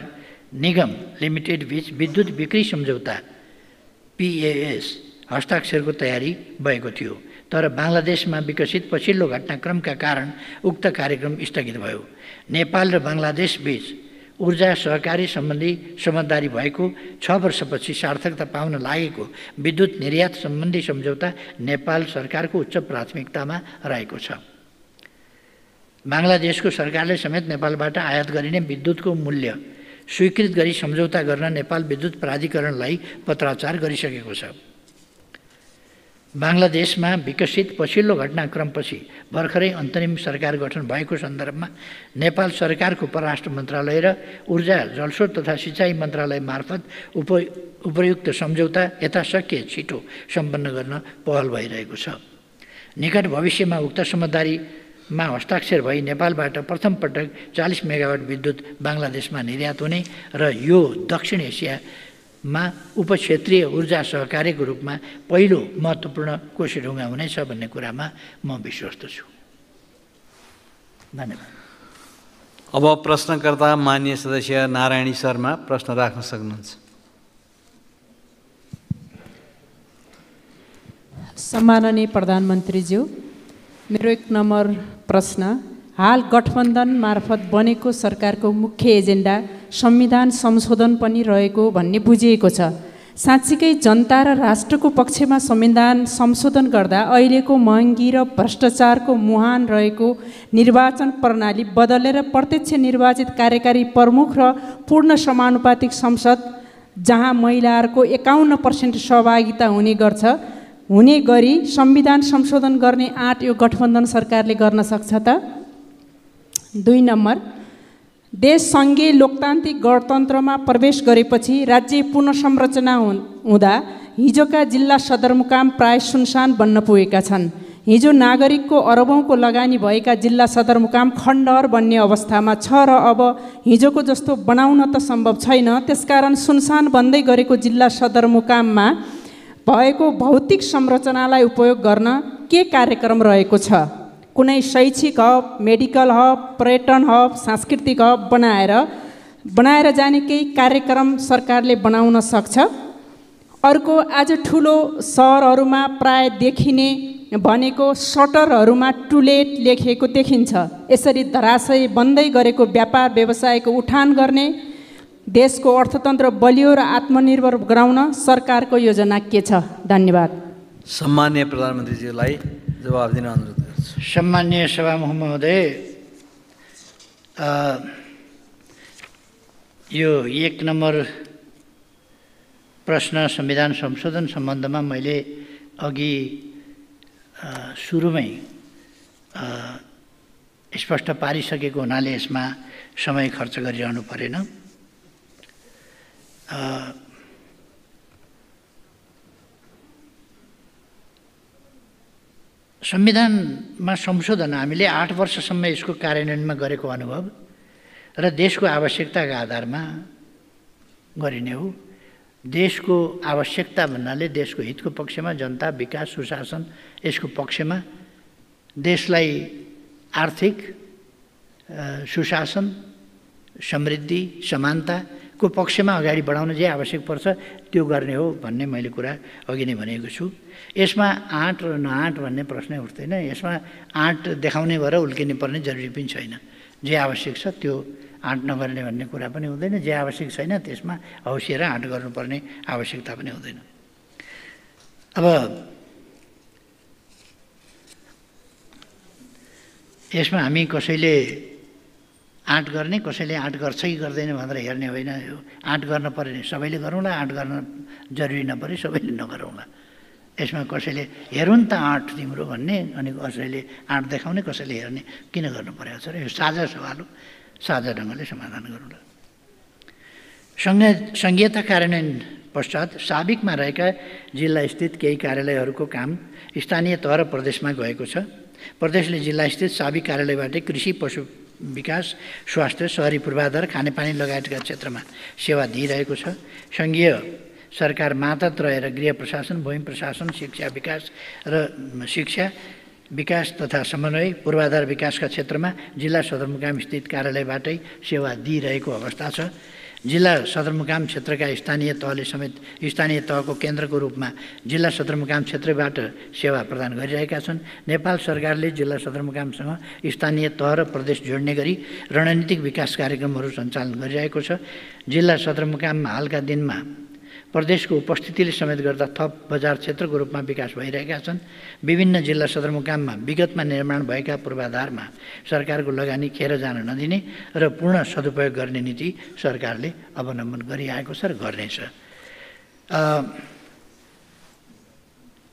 [SPEAKER 3] निगम लिमिटेड बीच विद्युत बिक्री सम्झौता PAS हस्ताक्षरको तयारी भएको थियो। तर बङ्गलादेशमा विकसित पछिल्लो घटनाक्रमका कारण उक्त कार्यक्रम स्थगित भयो। नेपाल र बङ्गलादेश बीच ऊर्जा सहकारी सम्बन्धी समझदारी भएको 6 वर्षपछि सार्थकता पाउन लागेको विद्युत निर्यात सम्बन्धी सम्झौता नेपाल सरकारको उच्च प्राथमिकतामा रहेको छ। बङ्गलादेशको सरकारले समेत नेपालबाट आयात गरिने विद्युतको मूल्य स्वीकृत गरी सम्झौता गर्न नेपाल विद्युत प्राधिकरणलाई पत्राचार गरिसकेको छ। बङ्गलादेशमा विकसित पछिल्लो घटनाक्रमपछि भर्खरै अन्तरिम सरकार गठन भएको सन्दर्भमा नेपाल सरकारको परराष्ट्र मन्त्रालय र ऊर्जा जलस्रोत तथा सिँचाइ मन्त्रालय मार्फत उपयुक्त सम्झौता यथाशक्य छिटो सम्पन्न गर्न पहल भइरहेको छ। निकट भविष्यमा उक्त समझदारीमा हस्ताक्षर भई नेपालबाट प्रथम पटक 40 मेगावाट विद्युत बङ्गलादेशमा निर्यात हुने र यो दक्षिण एसियामा उपक्षेत्रीय ऊर्जा सहकारीको रूपमा पहिलो महत्त्वपूर्ण कोषढुङ्गा हुनेछ भन्ने कुरामा म विश्वस्त छु। धन्यवाद।
[SPEAKER 4] अब प्रश्नकर्ता माननीय सदस्य नारायणी शर्मा प्रश्न राख्न सक्नुहुन्छ।
[SPEAKER 6] सम्माननीय प्रधानमन्त्रीज्यू, मेरो 1 नम्बर प्रश्न, हाल गठबन्धन मार्फत बनेको सरकारको मुख्य एजेन्डा संविधान संशोधन पनि रहेको भन्ने बुझिएको छ। साँच्चीकै जनता र राष्ट्रको पक्षमा संविधान संशोधन गर्दा अहिलेको महँगी र भ्रष्टाचारको मुहान रहेको निर्वाचन प्रणाली बदलेर प्रत्यक्ष निर्वाचित कार्यकारी प्रमुख र पूर्ण समानुपातिक संसद जहाँ महिलाहरूको 51% सहभागिता हुने गरी संविधान संशोधन गर्ने आँट यो गठबन्धन सरकारले गर्न सक्छ त? 2 नम्बर, देश सङ्घीय लोकतान्त्रिक गणतन्त्रमा प्रवेश गरेपछि राज्य पुनर्संरचना हुँदा हिजोका जिल्ला सदरमुकाम प्राय सुनसान बन्न पुगेका छन्। हिजो नागरिकको अरबौँको लगानी भएका जिल्ला सदरमुकाम खण्डहर बन्ने अवस्थामा छ र अब हिजोको जस्तो बनाउन त सम्भव छैन। त्यसकारण सुनसान बन्दै गरेको जिल्ला सदरमुकाममा भएको भौतिक संरचनालाई उपयोग गर्न के कार्यक्रम रहेको छ? कुनै शैक्षिक हब, मेडिकल हब, पर्यटन हब, सांस्कृतिक हब बनाएर जाने केही कार्यक्रम सरकारले बनाउन सक्छ? अर्को, आज ठुलो सहरहरूमा प्राय देखिने भनेको सटरहरूमा टु लेट लेखिएको देखिन्छ। यसरी धराशयी बन्दै गरेको व्यापार व्यवसायको उठान गर्ने, देशको अर्थतन्त्र बलियो र आत्मनिर्भर गराउन सरकारको योजना के छ? धन्यवाद।
[SPEAKER 4] सम्माननीय प्रधानमन्त्रीज्यूलाई जवाफ दिन अनुरोध गर्छु।
[SPEAKER 3] सम्माननीय सभामुख महोदय, यो 1 नम्बर प्रश्न संविधान संशोधन सम्बन्धमा मैले अघि सुरुमै स्पष्ट पारिसकेको हुनाले यसमा समय खर्च गरिरहनु परेन। संविधानमा संशोधन हामीले 8 वर्षसम्म यसको कार्यान्वयनमा गरेको अनुभव र देशको आवश्यकताका आधारमा गरिने हो। देशको आवश्यकता भन्नाले देशको हितको पक्षमा जनता, विकास, सुशासन यसको पक्षमा देशलाई आर्थिक सुशासन, समृद्धि, समानताको पक्षमा अगाडि बढाउन जे आवश्यक पर्छ त्यो गर्ने हो भन्ने मैले कुरा अघि नै भनेको छु। यसमा आँट र नआँट भन्ने प्रश्नै उठ्दैन। यसमा आँट देखाउने भएर उल्किने पर्ने जरुरी पनि छैन। जे आवश्यक छ त्यो आँट नगर्ने भन्ने कुरा पनि हुँदैन। जे आवश्यक छैन त्यसमा हौसिएर आँट गर्नुपर्ने आवश्यकता पनि हुँदैन। अब यसमा हामी कसैले आँट गर्ने, कसैले आँट गर्छ कि गर्दैन भनेर हेर्ने होइन। यो आँट गर्न पर्ने सबैले गरौँला, आँट गर्न जरुरी नपरे सबैले नगरौँला। यसमा कसैले हेरौँ त आँट तिम्रो भन्ने, अनि कसैले आँट देखाउने, कसैले हेर्ने किन गर्नु परेको छ र यो साझा सवाल हो। साझा ढङ्गले समाधान गरौँला। सङ्घीयता कार्यान्वयन पश्चात साबिकमा रहेका जिल्लास्थित केही कार्यालयहरूको काम स्थानीय तह र प्रदेशमा गएको छ। प्रदेशले जिल्लास्थित साबिक कार्यालयबाट कृषि, पशु विकास, स्वास्थ्य, शहरी पूर्वाधार, खानेपानी लगायतका क्षेत्रमा सेवा दिइरहेको छ। सङ्घीय सरकार मातहत रहेर गृह प्रशासन, भूमि प्रशासन, शिक्षा विकास तथा समन्वय, पूर्वाधार विकासका क्षेत्रमा जिल्ला सदरमुकाम स्थित कार्यालयबाटै सेवा दिइरहेको अवस्था छ। जिल्ला सदरमुकाम क्षेत्रका स्थानीय तहले समेत स्थानीय तहको केन्द्रको रूपमा जिल्ला सदरमुकाम क्षेत्रबाट सेवा प्रदान गरिरहेका छन्। नेपाल सरकारले जिल्ला सदरमुकामसँग स्थानीय तह र प्रदेश जोड्ने गरी रणनीतिक विकास कार्यक्रमहरू सञ्चालन गरिरहेको छ। जिल्ला सदरमुकाममा हालका दिनमा प्रदेशको उपस्थितिले समेत गर्दा थप बजार क्षेत्रको रूपमा विकास भइरहेका छन्। विभिन्न जिल्ला सदरमुकाममा विगतमा निर्माण भएका पूर्वाधारमा सरकारको लगानी खेर जान नदिने र पूर्ण सदुपयोग गर्ने नीति सरकारले अवलम्बन गरिआएको छ र गर्नेछ।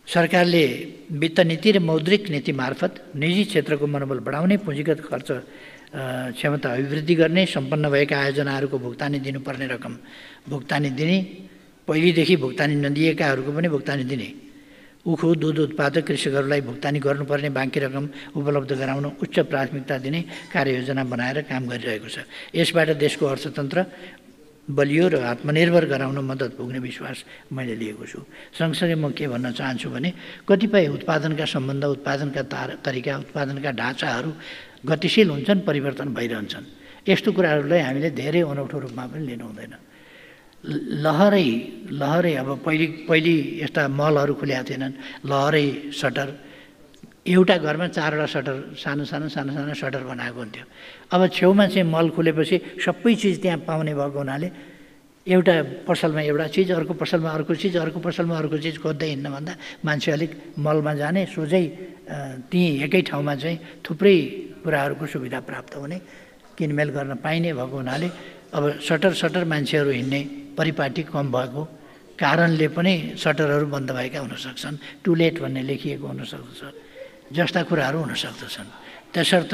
[SPEAKER 3] सरकारले वित्त नीति र मौद्रिक नीति मार्फत निजी क्षेत्रको मनोबल बढाउने, पुँजीगत खर्च क्षमता अभिवृद्धि गर्ने, सम्पन्न भएका आयोजनाहरूको भुक्तानी दिनुपर्ने रकम भुक्तानी दिने, पहिलेदेखि भुक्तानी नदिएकाहरूको पनि भुक्तानी दिने, उखु दुध उत्पादक कृषकहरूलाई भुक्तानी गर्नुपर्ने बाँकी रकम उपलब्ध गराउन उच्च प्राथमिकता दिने कार्ययोजना बनाएर काम गरिरहेको छ। यसबाट देशको अर्थतन्त्र बलियो र आत्मनिर्भर गराउन मद्दत पुग्ने विश्वास मैले लिएको छु। सँगसँगै म के भन्न चाहन्छु भने कतिपय उत्पादनका सम्बन्ध, उत्पादनका तरिका, उत्पादनका ढाँचाहरू गतिशील हुन्छन्, परिवर्तन भइरहन्छन्। यस्तो कुराहरूलाई हामीले धेरै अनौठो रूपमा पनि लिनु हुँदैन। लहरै अब पहिले यस्ता मलहरू खुलेका थिएनन्। लहरै सटर, एउटा घरमा 4वटा सटर, सानो सटर बनाएको हुन्थ्यो। अब छेउमा चाहिँ मल खुलेपछि सबै चिज त्यहाँ पाउने भएको हुनाले एउटा पसलमा एउटा चिज, अर्को पसलमा अर्को चिज, अर्को पसलमा अर्को चिज खोज्दै हिँड्नुभन्दा मान्छे अलिक मलमा जाने, सोझै त्यहीँ एकै ठाउँमा चाहिँ थुप्रै कुराहरूको सुविधा प्राप्त हुने, किनमेल गर्न पाइने भएको हुनाले अब सटर मान्छेहरू हिँड्ने परिपाटी कम भएको कारणले पनि सटरहरू बन्द भएका हुनसक्छन्, टु लेट भन्ने लेखिएको हुनसक्छ, जस्ता कुराहरू हुन सक्दछन्। त्यसर्थ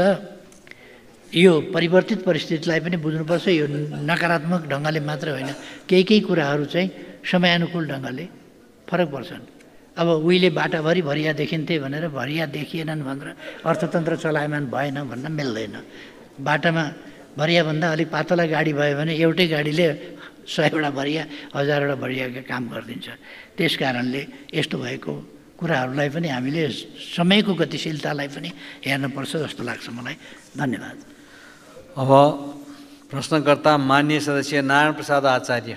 [SPEAKER 3] यो परिवर्तित परिस्थितिलाई पनि बुझ्नुपर्छ। यो नकारात्मक ढङ्गले मात्र होइन, केही कुराहरू चाहिँ समयानुकूल ढङ्गले फरक पर्छन्। अब उहिले बाटाभरि भरिया देखिन्थे भनेर भरिया देखिएनन् भनेर अर्थतन्त्र चलायमान भएन भन्न मिल्दैन। बाटामा भरियाभन्दा अलिक पातला गाडी भयो भने एउटै गाडीले 100वटा भरिया, 1000वटा भरियाका काम गरिदिन्छ। त्यस कारणले यस्तो भएको कुराहरूलाई पनि हामीले समयको गतिशीलतालाई पनि हेर्नुपर्छ जस्तो लाग्छ मलाई। धन्यवाद।
[SPEAKER 4] अब प्रश्नकर्ता माननीय सदस्य नारायण प्रसाद आचार्य।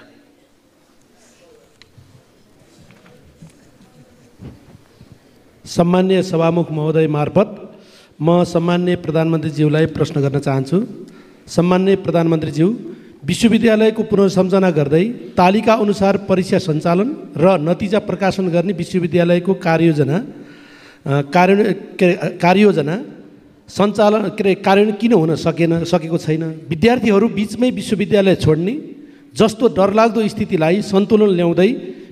[SPEAKER 7] सम्मान्य सभामुख महोदय मार्फत म सम्मान्य प्रधानमन्त्रीज्यूलाई प्रश्न गर्न चाहन्छु। सम्मान्य प्रधानमन्त्रीज्यू, विश्वविद्यालयको पुनर्सम्झना गर्दै तालिका अनुसार परीक्षा सञ्चालन र नतिजा प्रकाशन गर्ने विश्वविद्यालयको कार्ययोजना सञ्चालन कार्यान्वयन किन हुन सकेको छैन? विद्यार्थीहरू बिचमै विश्वविद्यालय छोड्ने जस्तो डरलाग्दो स्थितिलाई सन्तुलन ल्याउँदै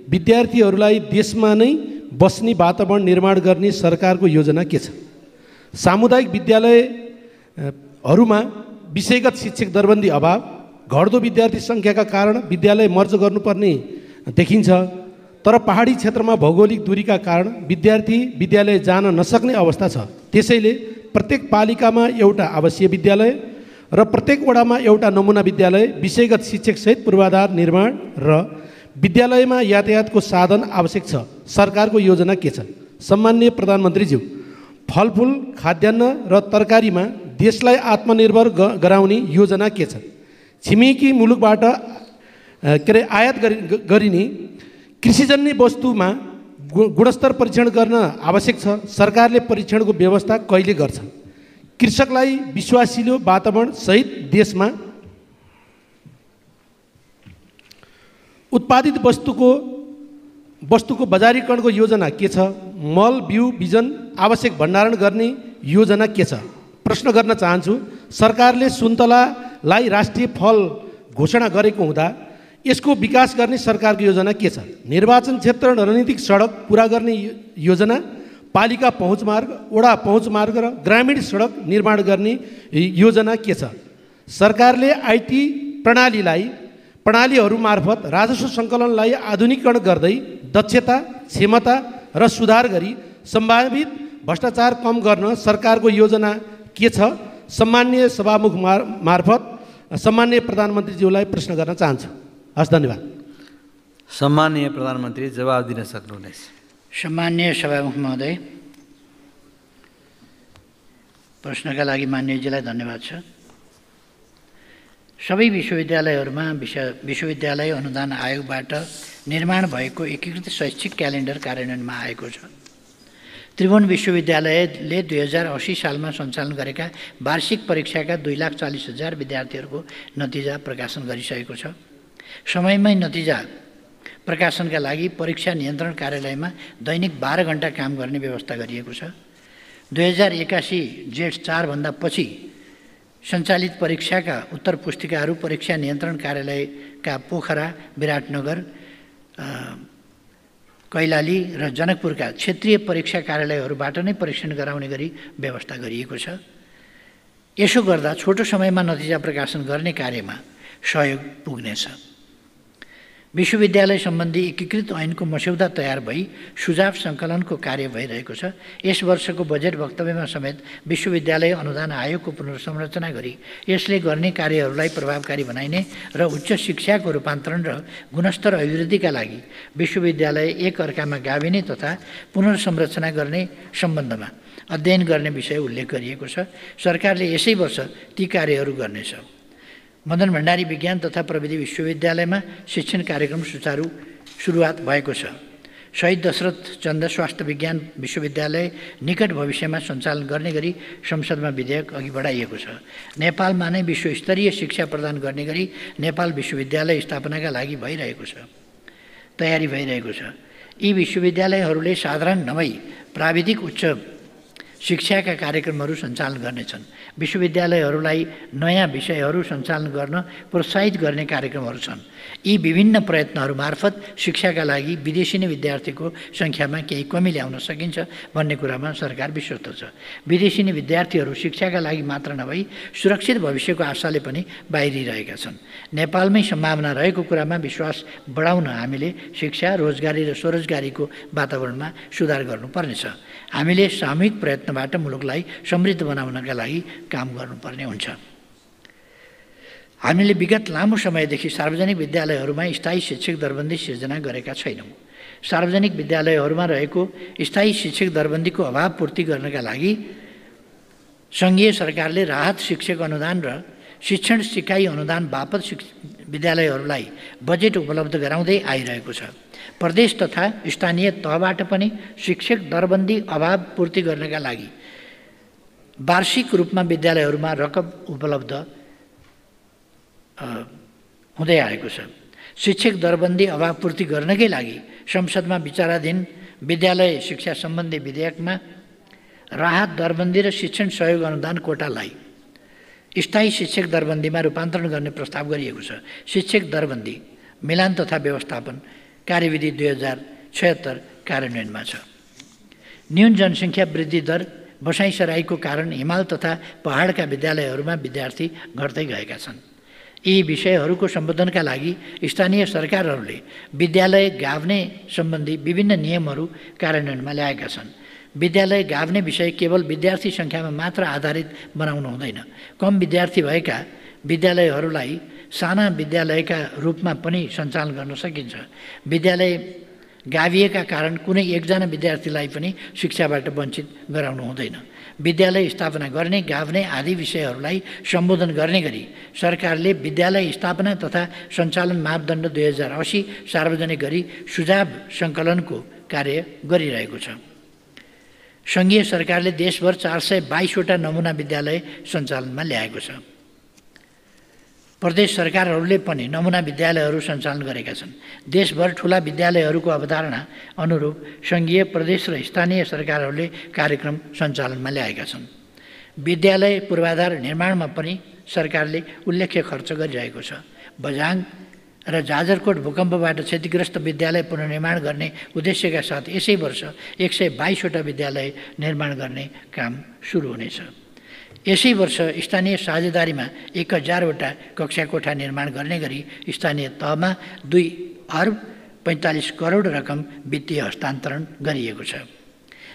[SPEAKER 7] विद्यार्थीहरूलाई देशमा नै बस्ने वातावरण निर्माण गर्ने सरकारको योजना के छ? सामुदायिक विद्यालयहरूमा विषयगत शिक्षक दरबन्दी अभाव, घट्दो विद्यार्थी सङ्ख्याका कारण विद्यालय मर्ज गर्नुपर्ने देखिन्छ। तर पहाडी क्षेत्रमा भौगोलिक दूरीका कारण विद्यार्थी विद्यालय जान नसक्ने अवस्था छ। त्यसैले प्रत्येक पालिकामा एउटा आवासीय विद्यालय र प्रत्येक वडामा एउटा नमुना विद्यालय, विषयगत शिक्षकसहित पूर्वाधार निर्माण र विद्यालयमा यातायातको साधन आवश्यक छ। सरकारको योजना के छ? सम्माननीय प्रधानमन्त्रीज्यू, फलफुल, खाद्यान्न र तरकारीमा देशलाई आत्मनिर्भर गराउने योजना के छ? छिमेकी मुलुकबाट आयात गरिने कृषिजन्य वस्तुमा गुणस्तर परीक्षण गर्न आवश्यक छ। सरकारले परीक्षणको व्यवस्था कहिले गर्छ? कृषकलाई विश्वासिलो वातावरण सहित देशमा उत्पादित वस्तुको बजारीकरणको योजना के छ? मल, बिउ, बिजन आवश्यक भण्डारण गर्ने योजना के छ? प्रश्न गर्न चाहन्छु, सरकारले सुन्तलालाई राष्ट्रिय फल घोषणा गरेको हुँदा यसको विकास गर्ने सरकारको योजना के छ? निर्वाचन क्षेत्र रणनीतिक सडक पुरा गर्ने योजना, पालिका पहुँच मार्ग, वडा पहुँच मार्ग र ग्रामीण सडक निर्माण गर्ने योजना के छ? सरकारले आइटी प्रणालीहरू मार्फत राजस्व सङ्कलनलाई आधुनिकीकरण गर्दै दक्षता, क्षमता र सुधार गरी सम्भावित भ्रष्टाचार कम गर्न सरकारको योजना के छ? सम्माननीय सभामुख मार्फत सम्माननीय प्रधानमन्त्रीज्यूलाई प्रश्न गर्न चाहन्छु। हस्, धन्यवाद।
[SPEAKER 4] सम्माननीय प्रधानमन्त्री जवाब दिन सक्नुहुनेछ।
[SPEAKER 3] सम्माननीय सभामुख महोदय, प्रश्नका लागि मान्यजीलाई धन्यवाद छ। सबै विश्वविद्यालयहरूमा विश्वविद्यालय अनुदान आयोगबाट निर्माण भएको एकीकृत शैक्षिक क्यालेन्डर कार्यान्वयनमा आएको छ। त्रिभुवन विश्वविद्यालयले 2080 सालमा सञ्चालन गरेका वार्षिक परीक्षाका 2,40,000 विद्यार्थीहरूको नतिजा प्रकाशन गरिसकेको छ। समयमै नतिजा प्रकाशनका लागि परीक्षा नियन्त्रण कार्यालयमा दैनिक 12 घण्टा काम गर्ने व्यवस्था गरिएको छ। 2081 जेठ 4 भन्दा पछि सञ्चालित परीक्षाका उत्तर पुस्तिकाहरू परीक्षा नियन्त्रण कार्यालयका पोखरा, विराटनगर, कैलाली र जनकपुरका क्षेत्रीय परीक्षा कार्यालयहरूबाट नै परीक्षण गराउने गरी व्यवस्था गरिएको छ। यसो गर्दा छोटो समयमा नतिजा प्रकाशन गर्ने कार्यमा सहयोग पुग्नेछ। विश्वविद्यालय सम्बन्धी एकीकृत ऐनको मस्यौदा तयार भई सुझाव सङ्कलनको कार्य भइरहेको छ। यस वर्षको बजेट वक्तव्यमा समेत विश्वविद्यालय अनुदान आयोगको पुनर्संरचना गरी यसले गर्ने कार्यहरूलाई प्रभावकारी बनाइने र उच्च शिक्षाको रूपान्तरण र गुणस्तर अभिवृद्धिका लागि विश्वविद्यालय एक अर्कामा गाभिने तथा पुनर्संरचना गर्ने सम्बन्धमा अध्ययन गर्ने विषय उल्लेख गरिएको छ। सरकारले यसै वर्ष ती कार्यहरू गर्नेछ। मदन भण्डारी विज्ञान तथा प्रविधि विश्वविद्यालयमा शिक्षण कार्यक्रम सुचारू सुरुवात भएको छ। शहीद दशरथ चन्द स्वास्थ्य विज्ञान विश्वविद्यालय निकट भविष्यमा सञ्चालन गर्ने गरी संसदमा विधेयक अघि बढाइएको छ। नेपालमा नै विश्वस्तरीय शिक्षा प्रदान गर्ने गरी नेपाल विश्वविद्यालय स्थापनाका लागि तयारी भइरहेको छ। यी विश्वविद्यालयहरूले साधारण नभई प्राविधिक उच्च शिक्षाका कार्यक्रमहरू सञ्चालन गर्नेछन्। विश्वविद्यालयहरूलाई नयाँ विषयहरू सञ्चालन गर्न प्रोत्साहित गर्ने कार्यक्रमहरू छन्। यी विभिन्न प्रयत्नहरू मार्फत शिक्षाका लागि विदेशी विद्यार्थीको सङ्ख्यामा केही कमी ल्याउन सकिन्छ भन्ने कुरामा सरकार विश्वस्त छ। विदेशी विद्यार्थीहरू शिक्षाका लागि मात्र नभई सुरक्षित भविष्यको आशाले पनि बाहिरिरहेका छन्। नेपालमै सम्भावना रहेको कुरामा विश्वास बढाउन हामीले शिक्षा, रोजगारी र स्वरोजगारीको वातावरणमा सुधार गर्नुपर्नेछ। हामीले सामूहिक प्रयत्नबाट मुलुकलाई समृद्ध बनाउनका लागि काम गर्नुपर्ने हुन्छ। हामीले विगत लामो समयदेखि सार्वजनिक विद्यालयहरूमा स्थायी शिक्षक दरबन्दी सिर्जना गरेका छैनौँ। सार्वजनिक विद्यालयहरूमा रहेको स्थायी शिक्षक दरबन्दीको अभाव पूर्ति गर्नका लागि सङ्घीय सरकारले राहत शिक्षक अनुदान र शिक्षण सिकाइ अनुदान बापत विद्यालयहरूलाई बजेट उपलब्ध गराउँदै आइरहेको छ। प्रदेश तथा स्थानीय तहबाट पनि शिक्षक दरबन्दी अभाव पूर्ति गर्नका लागि वार्षिक रूपमा विद्यालयहरूमा रकम उपलब्ध हुँदै आएको छ। शिक्षक दरबन्दी अभाव पूर्ति गर्नकै लागि संसदमा विचाराधीन विद्यालय शिक्षा सम्बन्धी विधेयकमा राहत दरबन्दी र शिक्षण सहयोग अनुदान कोटालाई स्थायी शिक्षक दरबन्दीमा रूपान्तरण गर्ने प्रस्ताव गरिएको छ। शिक्षक दरबन्दी मिलान तथा व्यवस्थापन कार्यविधि 2076 कार्यान्वयनमा छ। न्यून जनसङ्ख्या वृद्धि दर बसाइसराईको कारण हिमाल तथा पहाडका विद्यालयहरूमा विद्यार्थी घट्दै गएका छन्। यी विषयहरूको सम्बोधनका लागि स्थानीय सरकारहरूले विद्यालय गाभ्ने सम्बन्धी विभिन्न नियमहरू कार्यान्वयनमा ल्याएका छन्। विद्यालय गाभ्ने विषय केवल विद्यार्थी सङ्ख्यामा मात्र आधारित बनाउनु हुँदैन। कम विद्यार्थी भएका विद्यालयहरूलाई साना विद्यालयका रूपमा पनि सञ्चालन गर्न सकिन्छ। विद्यालय गाभिएका कारण कुनै एकजना विद्यार्थीलाई पनि शिक्षाबाट वञ्चित गराउनु हुँदैन। विद्यालय स्थापना गर्ने गाभ्ने आदि विषयहरूलाई सम्बोधन गर्ने गरी सरकारले विद्यालय स्थापना तथा सञ्चालन मापदण्ड 2080 सार्वजनिक गरी सुझाव सङ्कलनको कार्य गरिरहेको छ। सङ्घीय सरकारले देशभर 422वटा नमुना विद्यालय सञ्चालनमा ल्याएको छ। प्रदेश सरकारहरूले पनि नमुना विद्यालयहरू सञ्चालन गरेका छन्। देशभर ठुला विद्यालयहरूको अवधारणा अनुरूप सङ्घीय, प्रदेश र स्थानीय सरकारहरूले कार्यक्रम सञ्चालनमा ल्याएका छन्। विद्यालय पूर्वाधार निर्माणमा पनि सरकारले उल्लेख्य खर्च गरिरहेको छ। बझाङ र जाजरकोट भूकम्पबाट क्षतिग्रस्त विद्यालय पुनर्निर्माण गर्ने उद्देश्यका साथ यसै वर्ष 122वटा विद्यालय निर्माण गर्ने काम सुरु हुनेछ। यसै वर्ष स्थानीय साझेदारीमा 1000वटा कक्षा कोठा निर्माण गर्ने गरी स्थानीय तहमा 2 अर्ब 45 करोड रकम वित्तीय हस्तान्तरण गरिएको छ।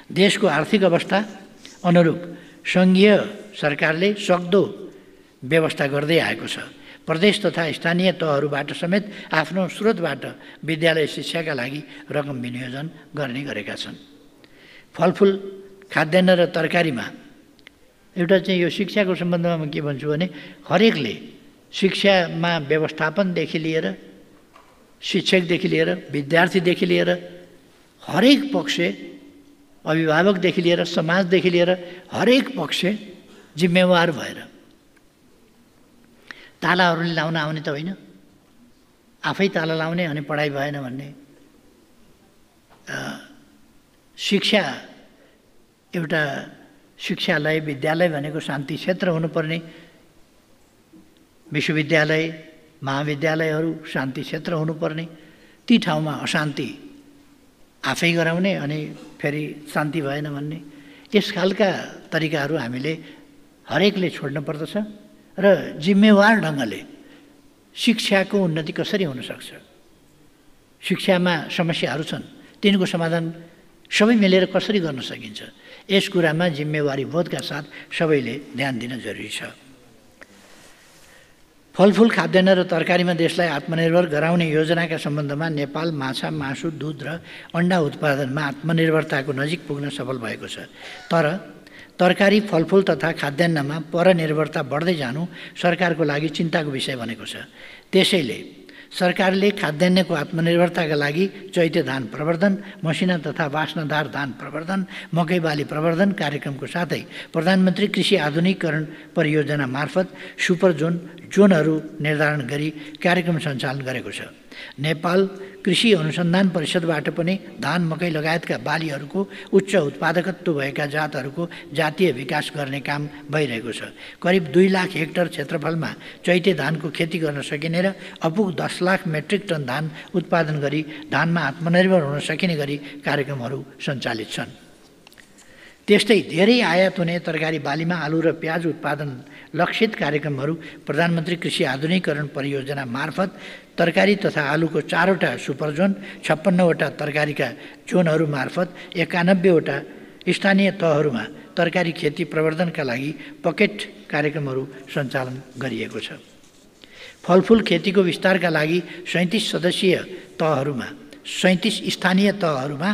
[SPEAKER 3] देशको आर्थिक अवस्था अनुरूप सङ्घीय सरकारले सक्दो व्यवस्था गर्दै आएको छ। प्रदेश तथा स्थानीय तहहरूबाट समेत आफ्नो स्रोतबाट विद्यालय शिक्षाका लागि रकम विनियोजन गर्ने गरेका छन्। फलफुल, खाद्यान्न र तरकारीमा एउटा चाहिँ यो शिक्षाको सम्बन्धमा म के भन्छु भने हरेकले शिक्षामा व्यवस्थापनदेखि लिएर शिक्षकदेखि लिएर विद्यार्थीदेखि लिएर हरेक पक्ष, अभिभावकदेखि लिएर समाजदेखि लिएर हरेक पक्ष जिम्मेवार भएर तालाहरूले लाउन आउने त होइन, आफै ताला लाउने अनि पढाइ भएन भन्ने। शिक्षा एउटा शिक्षालय, विद्यालय भनेको शान्ति क्षेत्र हुनुपर्ने। विश्वविद्यालय, महाविद्यालयहरू शान्ति क्षेत्र हुनुपर्ने। ती ठाउँमा अशान्ति आफै गराउने अनि फेरि शान्ति भएन भन्ने, यस खालका तरिकाहरू हामीले हरेकले छोड्नु पर्दछ र जिम्मेवार ढङ्गले शिक्षाको उन्नति कसरी हुनसक्छ, शिक्षामा समस्याहरू छन् तिनको समाधान सबै मिलेर कसरी गर्न सकिन्छ, यस कुरामा जिम्मेवारी बोधका साथ सबैले ध्यान दिन जरुरी छ। फलफुल, खाद्यान्न र तरकारीमा देशलाई आत्मनिर्भर गराउने योजनाका सम्बन्धमा नेपाल माछा, मासु, दुध र अण्डा उत्पादनमा आत्मनिर्भरताको नजिक पुग्न सफल भएको छ। तर तरकारी, फलफुल तथा खाद्यान्नमा परनिर्भरता बढ्दै जानु सरकारको लागि चिन्ताको विषय बनेको छ। त्यसैले सरकारले खाद्यान्नको आत्मनिर्भरताका लागि चैते धान प्रवर्धन, मसिना तथा वास्नादार धान प्रवर्धन, मकै बाली प्रवर्धन कार्यक्रमको साथै प्रधानमन्त्री कृषि आधुनिकीकरण परियोजना मार्फत सुपर जोनहरू निर्धारण गरी कार्यक्रम सञ्चालन गरेको छ। नेपाल कृषि अनुसन्धान परिषदबाट पनि धान, मकै लगायतका बालीहरूको उच्च उत्पादकत्व भएका जातहरूको जातीय विकास गर्ने काम भइरहेको छ। करिब 2 लाख हेक्टर क्षेत्रफलमा चैते धानको खेती गर्न सकिने र अपुग 10 लाख मेट्रिक टन धान उत्पादन गरी धानमा आत्मनिर्भर हुन सकिने गरी कार्यक्रमहरू सञ्चालित छन्। त्यस्तै धेरै आयात हुने तरकारी बालीमा आलु र प्याज उत्पादन लक्षित कार्यक्रमहरू प्रधानमन्त्री कृषि आधुनिकीकरण परियोजना मार्फत तरकारी तथा आलुको 4वटा सुपर जोन, 56वटा तरकारीका जोनहरू मार्फत 91वटा स्थानीय तहहरूमा तरकारी खेती प्रवर्धनका लागि पकेट कार्यक्रमहरू सञ्चालन गरिएको छ। फलफुल खेतीको विस्तारका लागि 37 स्थानीय तहहरूमा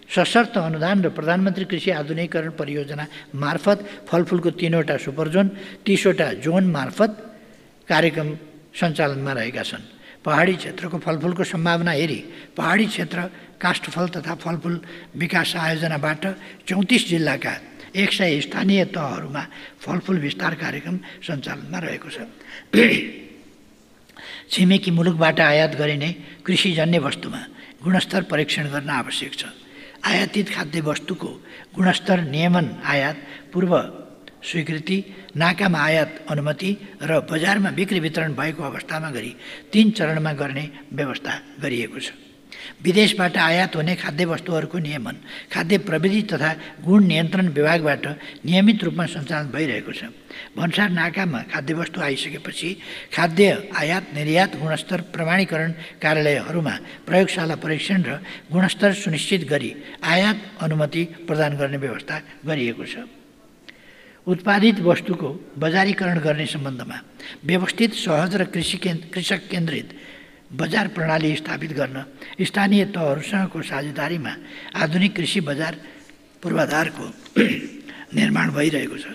[SPEAKER 3] सशर्त अनुदान र प्रधानमन्त्री कृषि आधुनिकीकरण परियोजना मार्फत फलफुलको 3वटा सुपर जोन, 30वटा जोन मार्फत कार्यक्रम सञ्चालनमा रहेका छन्। पहाडी क्षेत्रको फलफुलको सम्भावना हेरी पहाडी क्षेत्र काष्ठफल तथा फलफुल विकास आयोजनाबाट 34 जिल्लाका 100 स्थानीय तहहरूमा फलफुल विस्तार कार्यक्रम सञ्चालनमा रहेको छ। छिमेकी मुलुकबाट आयात गरिने कृषिजन्य वस्तुमा गुणस्तर परीक्षण गर्न आवश्यक छ। आयातित खाद्य वस्तुको गुणस्तर नियमन, आयात पूर्व स्वीकृति, नाकामा आयात अनुमति र बजारमा बिक्री वितरण भएको अवस्थामा गरी 3 चरणमा गर्ने व्यवस्था गरिएको छ। विदेशबाट आयात हुने खाद्य वस्तुहरूको नियमन खाद्य प्रविधि तथा गुण नियन्त्रण विभागबाट नियमित रूपमा सञ्चालन भइरहेको छ। भन्सार नाकामा खाद्यवस्तु आइसकेपछि खाद्य आयात निर्यात गुणस्तर प्रमाणीकरण कार्यालयहरूमा प्रयोगशाला परीक्षण र गुणस्तर सुनिश्चित गरी आयात अनुमति प्रदान गर्ने व्यवस्था गरिएको छ। उत्पादित वस्तुको बजारीकरण गर्ने सम्बन्धमा व्यवस्थित, सहज र कृषक केन्द्रित बजार प्रणाली स्थापित गर्न स्थानीय तहहरूसँगको साझेदारीमा आधुनिक कृषि बजार पूर्वाधारको निर्माण भइरहेको छ।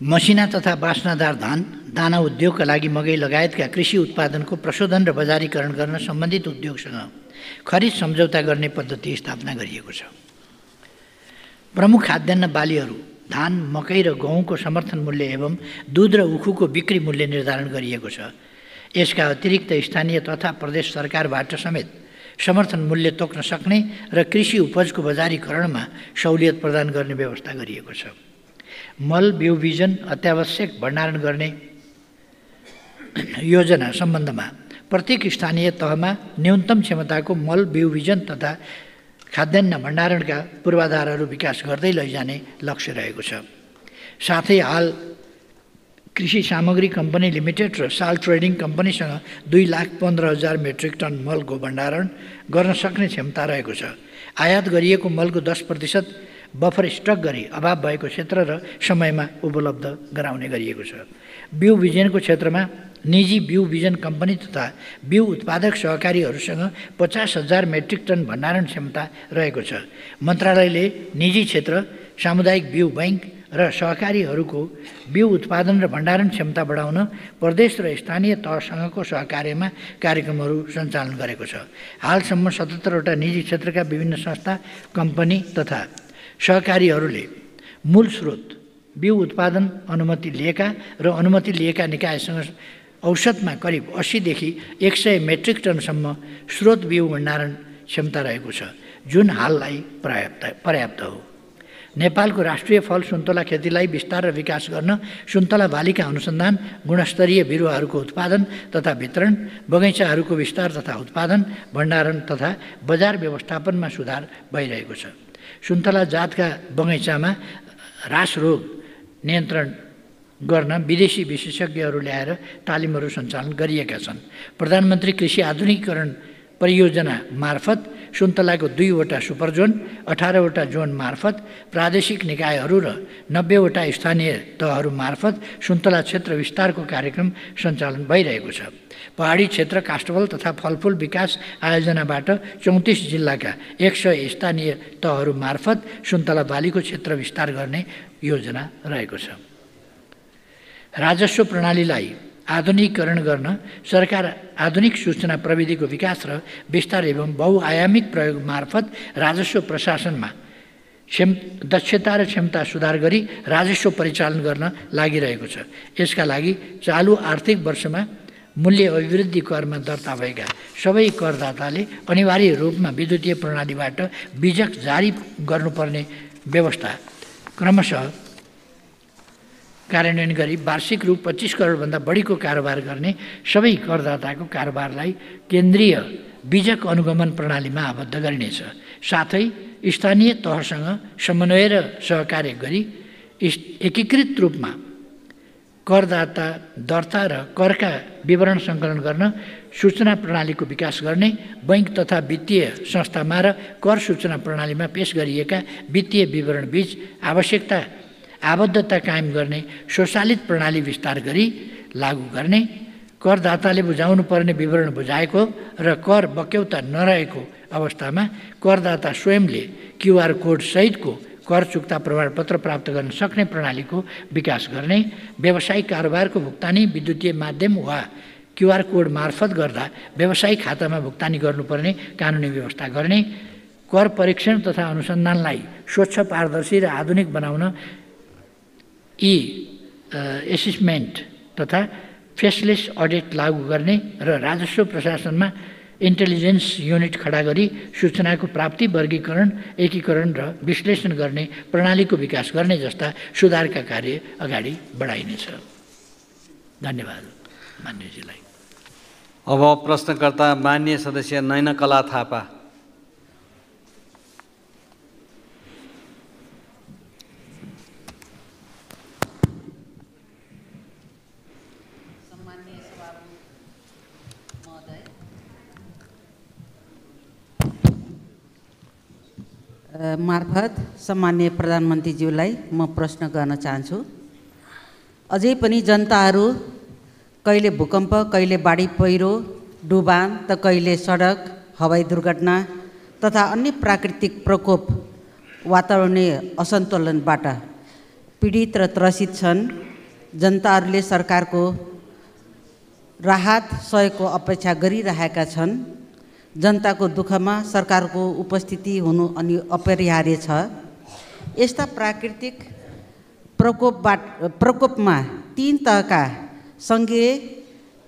[SPEAKER 3] मसिना तथा बास्नादार धान, दाना उद्योगका लागि मकै लगायतका कृषि उत्पादनको प्रशोधन र बजारीकरण गर्न सम्बन्धित उद्योगसँग खरिद सम्झौता गर्ने पद्धति स्थापना गरिएको छ। प्रमुख खाद्यान्न बालीहरू धान, मकै र गहुँको समर्थन मूल्य एवं दुध र उखुको बिक्री मूल्य निर्धारण गरिएको छ। यसका अतिरिक्त स्थानीय तथा प्रदेश सरकारबाट समेत समर्थन मूल्य तोक्न सक्ने र कृषि उपजको बजारीकरणमा सहुलियत प्रदान गर्ने व्यवस्था गरिएको छ। मल बिउ बिजन अत्यावश्यक भण्डारण गर्ने योजना सम्बन्धमा प्रत्येक स्थानीय तहमा न्यूनतम क्षमताको मल बिउ बिजन तथा खाद्यान्न भण्डारणका पूर्वाधारहरू विकास गर्दै लैजाने लक्ष्य रहेको छ। साथै हाल कृषि सामग्री कम्पनी लिमिटेड र साल ट्रेडिङ कम्पनीसँग 2,15,000 मेट्रिक टन मलको भण्डारण गर्न सक्ने क्षमता रहेको छ। आयात गरिएको मलको 10% बफर स्टक गरी अभाव भएको क्षेत्र र समयमा उपलब्ध गराउने गरिएको छ। बिउ बिजनको क्षेत्रमा निजी बिउ बिजन कम्पनी तथा बिउ उत्पादक सहकारीहरूसँग 50,000 मेट्रिक टन भण्डारण क्षमता रहेको छ। मन्त्रालयले निजी क्षेत्र, सामुदायिक बिउ बैंक र सहकारीहरूको बिउ उत्पादन र भण्डारण क्षमता बढाउन प्रदेश र स्थानीय तहसँगको सहकार्यमा कार्यक्रमहरू सञ्चालन गरेको छ। हालसम्म 77 वटा निजी क्षेत्रका विभिन्न संस्था, कम्पनी तथा सहकारीहरूले मूल स्रोत बिउ उत्पादन अनुमति लिएका र अनुमति लिएका निकायसँग औसतमा करिब 80 देखि 100 मेट्रिक टनसम्म स्रोत बिउ भण्डारण क्षमता रहेको छ, जुन हाललाई पर्याप्त हो। नेपालको राष्ट्रिय फल सुन्तला खेतीलाई विस्तार र विकास गर्न सुन्तला बालीका अनुसन्धान, गुणस्तरीय बिरुवाहरूको उत्पादन तथा वितरण, बगैँचाहरूको विस्तार तथा उत्पादन, भण्डारण तथा बजार व्यवस्थापनमा सुधार भइरहेको छ। सुन्तला जातका बगैँचामा ह्रास रोग नियन्त्रण गर्न विदेशी विशेषज्ञहरू ल्याएर तालिमहरू सञ्चालन गरिएका छन्। प्रधानमन्त्री कृषि आधुनिकीकरण परियोजना मार्फत सुन्तलाको 2 वटा सुपर जोन, 18 वटा जोन मार्फत प्रादेशिक निकायहरू र 90 वटा स्थानीय तहहरू मार्फत सुन्तला क्षेत्र विस्तारको कार्यक्रम सञ्चालन भइरहेको छ। पहाडी क्षेत्र काष्ठफल तथा फलफुल विकास आयोजनाबाट 34 जिल्लाका 100 स्थानीय तहहरू मार्फत सुन्तला बालीको क्षेत्र विस्तार गर्ने योजना रहेको छ। राजस्व प्रणालीलाई आधुनिकीकरण गर्न सरकार आधुनिक सूचना प्रविधिको विकास र विस्तार एवं बहुआयामिक प्रयोग मार्फत राजस्व प्रशासनमा दक्षता र क्षमता सुधार गरी राजस्व परिचालन गर्न लागिरहेको छ। यसका लागि चालु आर्थिक वर्षमा मूल्य अभिवृद्धि करमा दर्ता भएका सबै करदाताले अनिवार्य रूपमा विद्युतीय प्रणालीबाट बीजक जारी गर्नुपर्ने व्यवस्था क्रमशः कार्यान्वयन गरी वार्षिक रु 25 करोडभन्दा बढीको कारोबार गर्ने सबै करदाताको कारोबारलाई केन्द्रीय बीजक अनुगमन प्रणालीमा आबद्ध गरिनेछ। साथै स्थानीय तहसँग समन्वय र सहकार्य गरी एकीकृत रूपमा करदाता दर्ता र करका विवरण सङ्कलन गर्न सूचना प्रणालीको विकास गर्ने, बैंक तथा वित्तीय संस्थामा र कर सूचना प्रणालीमा पेश गरिएका वित्तीय विवरण बीच आबद्धता कायम गर्ने स्वचालित प्रणाली विस्तार गरी लागू गर्ने, करदाताले बुझाउनु पर्ने विवरण बुझाएको र कर बक्यौता नरहेको अवस्थामा करदाता स्वयंले QR कोड सहितको कर चुक्ता प्रमाणपत्र प्राप्त गर्न सक्ने प्रणालीको विकास गर्ने, व्यावसायिक कारोबारको भुक्तानी विद्युतीय माध्यम वा क्युआर कोड मार्फत गर्दा व्यावसायिक खातामा भुक्तानी गर्नुपर्ने कानुनी व्यवस्था गर्ने, कर परीक्षण तथा अनुसन्धानलाई स्वच्छ, पारदर्शी र आधुनिक बनाउन एसेसमेन्ट तथा फेसलेस अडिट लागू गर्ने र राजस्व प्रशासनमा इन्टेलिजेन्स युनिट खडा गरी सूचनाको प्राप्ति, वर्गीकरण, एकीकरण र विश्लेषण गर्ने प्रणालीको विकास गर्ने जस्ता सुधारका कार्य अगाडि बढाइनेछ। धन्यवाद मान्यजीलाई।
[SPEAKER 4] अब प्रश्नकर्ता मान्य सदस्य नयनकला थापा।
[SPEAKER 8] मार्फत सम्माननीय प्रधानमन्त्रीज्यूलाई म प्रश्न गर्न चाहन्छु। अझै पनि जनताहरू कहिले भूकम्प, कहिले बाढी पहिरो, डुबान त कहिले सडक, हवाई दुर्घटना तथा अन्य प्राकृतिक प्रकोप, वातावरणीय असन्तुलनबाट पीडित र त्रसित छन्। जनताहरूले सरकारको राहत सहयोगको अपेक्षा गरिरहेका छन्। जनताको दुःखमा सरकारको उपस्थिति हुनु अनि अपरिहार्य छ। यस्ता प्राकृतिक प्रकोपमा तीन तहका सङ्घीय,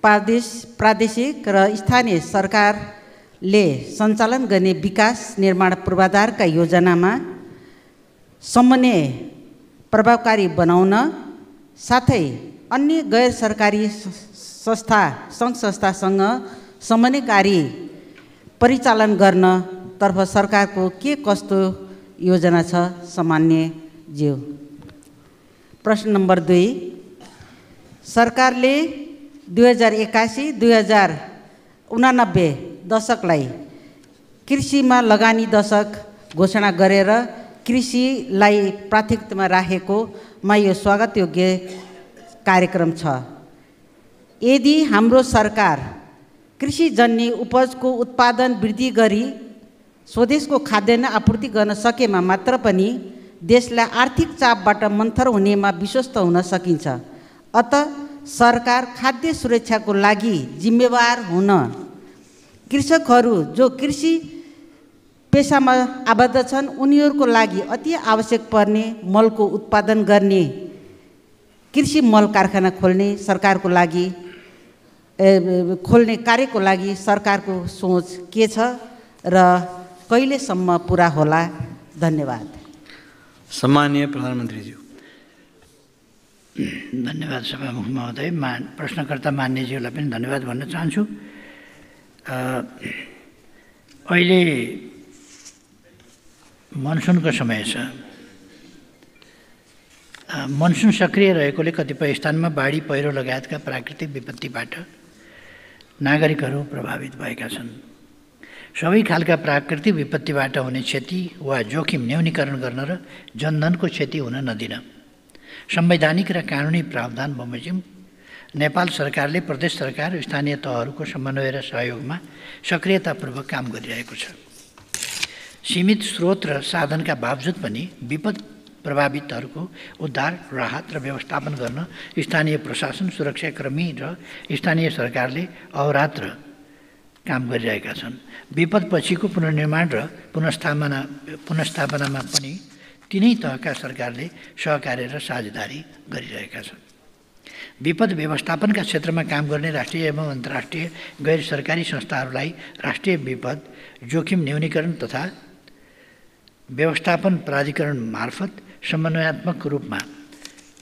[SPEAKER 8] प्रादेशिक र स्थानीय सरकारले सञ्चालन गर्ने विकास निर्माण पूर्वाधारका योजनामा समन्वय प्रभावकारी बनाउन साथै अन्य गैर सरकारी संस्था, सङ्घ संस्थासँग समन्वयकारी परिचालन गर्न तर्फ सरकारको के कस्तो योजना छ सम्माननीयज्यू? प्रश्न नम्बर 2, सरकारले 2081-2089 दशकलाई कृषिमा लगानी दशक घोषणा गरेर कृषिलाई प्राथमिकतामा राखेकोमा यो स्वागतयोग्य कार्यक्रम छ। यदि हाम्रो सरकार कृषिजन्य उपजको उत्पादन वृद्धि गरी स्वदेशको खाद्यान्न आपूर्ति गर्न सकेमा मात्र पनि देशलाई आर्थिक चापबाट मन्थर हुनेमा विश्वस्त हुन सकिन्छ। अत सरकार खाद्य सुरक्षाको लागि जिम्मेवार हुन कृषकहरू जो कृषि पेसामा आबद्ध छन् उनीहरूको लागि अति आवश्यक पर्ने मलको उत्पादन गर्ने कृषि मल कारखाना सरकारको लागि खोल्ने कार्यको लागि सरकारको सोच के छ र कहिलेसम्म पुरा होला? धन्यवाद।
[SPEAKER 4] सम्माननीय प्रधानमन्त्रीज्यू।
[SPEAKER 3] धन्यवाद सभामुख महोदय। प्रश्नकर्ता मान्यज्यूलाई पनि धन्यवाद भन्न चाहन्छु। अहिले मनसुनको समय छ। मनसुन सक्रिय रहेकोले कतिपय स्थानमा बाढी पहिरो लगायतका प्राकृतिक विपत्तिबाट नागरिकहरू प्रभावित भएका छन्। सबै खालका प्राकृतिक विपत्तिबाट हुने क्षति वा जोखिम न्यूनीकरण गर्न र जनधनको क्षति हुन नदिन संवैधानिक र कानुनी प्रावधान बमोजिम नेपाल सरकारले प्रदेश सरकार र स्थानीय तहहरूको समन्वय र सहयोगमा सक्रियतापूर्वक काम गरिरहेको छ। सीमित स्रोत र साधनका बावजुद पनि विपद प्रभावितहरूको उद्धार, राहत र व्यवस्थापन गर्न स्थानीय प्रशासन, सुरक्षाकर्मी र स्थानीय सरकारले अहोरात्र काम गरिरहेका छन्। विपद पछिको पुनर्निर्माण र पुनर्स्थापनामा पनि तिनै तहका सरकारले सहकार्य र साझेदारी गरिरहेका छन्। विपद व्यवस्थापनका क्षेत्रमा काम गर्ने राष्ट्रिय एवं अन्तर्राष्ट्रिय गैर सरकारी संस्थाहरूलाई राष्ट्रिय विपद जोखिम न्यूनीकरण तथा व्यवस्थापन प्राधिकरण मार्फत समन्वयात्मक रूपमा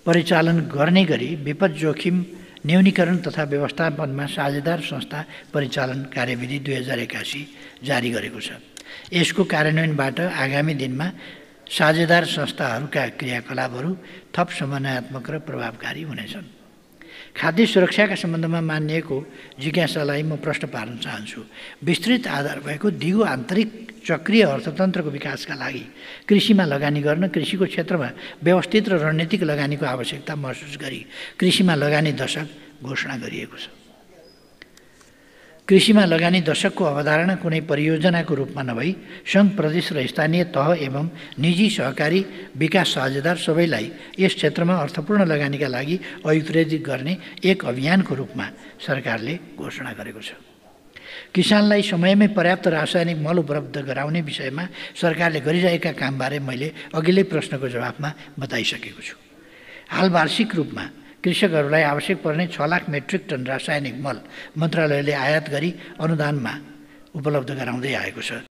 [SPEAKER 3] परिचालन गर्ने गरी विपद जोखिम न्यूनीकरण तथा व्यवस्थापनमा साझेदार संस्था परिचालन कार्यविधि 2081 जारी गरेको छ। यसको कार्यान्वयनबाट आगामी दिनमा साझेदार संस्थाहरूका क्रियाकलापहरू थप समन्वयात्मक र प्रभावकारी हुनेछन्। खाद्य सुरक्षाका सम्बन्धमा मानिएको जिज्ञासालाई म प्रश्न पार्न चाहन्छु। विस्तृत आधार भएको दिगो आन्तरिक चक्रीय अर्थतन्त्रको विकासका लागि कृषिमा लगानी गर्न कृषिको क्षेत्रमा व्यवस्थित र रणनीतिक लगानीको आवश्यकता महसुस गरी कृषिमा लगानी दशक घोषणा गरिएको छ। कृषिमा लगानी दशकको अवधारणा कुनै परियोजनाको रूपमा नभई सङ्घ प्रदेश र स्थानीय तह एवं निजी सहकारी विकास साझेदार सबैलाई यस क्षेत्रमा अर्थपूर्ण लगानीका लागि अभिप्रेरित गर्ने एक अभियानको रूपमा सरकारले घोषणा गरेको छ। किसानलाई समयमै पर्याप्त रासायनिक मल उपलब्ध गराउने विषयमा सरकारले गरिरहेका कामबारे मैले अघिल्लै प्रश्नको जवाफमा बताइसकेको छु। हाल वार्षिक रूपमा कृषकहरूलाई आवश्यक पर्ने 6 लाख मेट्रिक टन रासायनिक मल मन्त्रालयले आयात गरी अनुदानमा उपलब्ध गराउँदै आएको छ।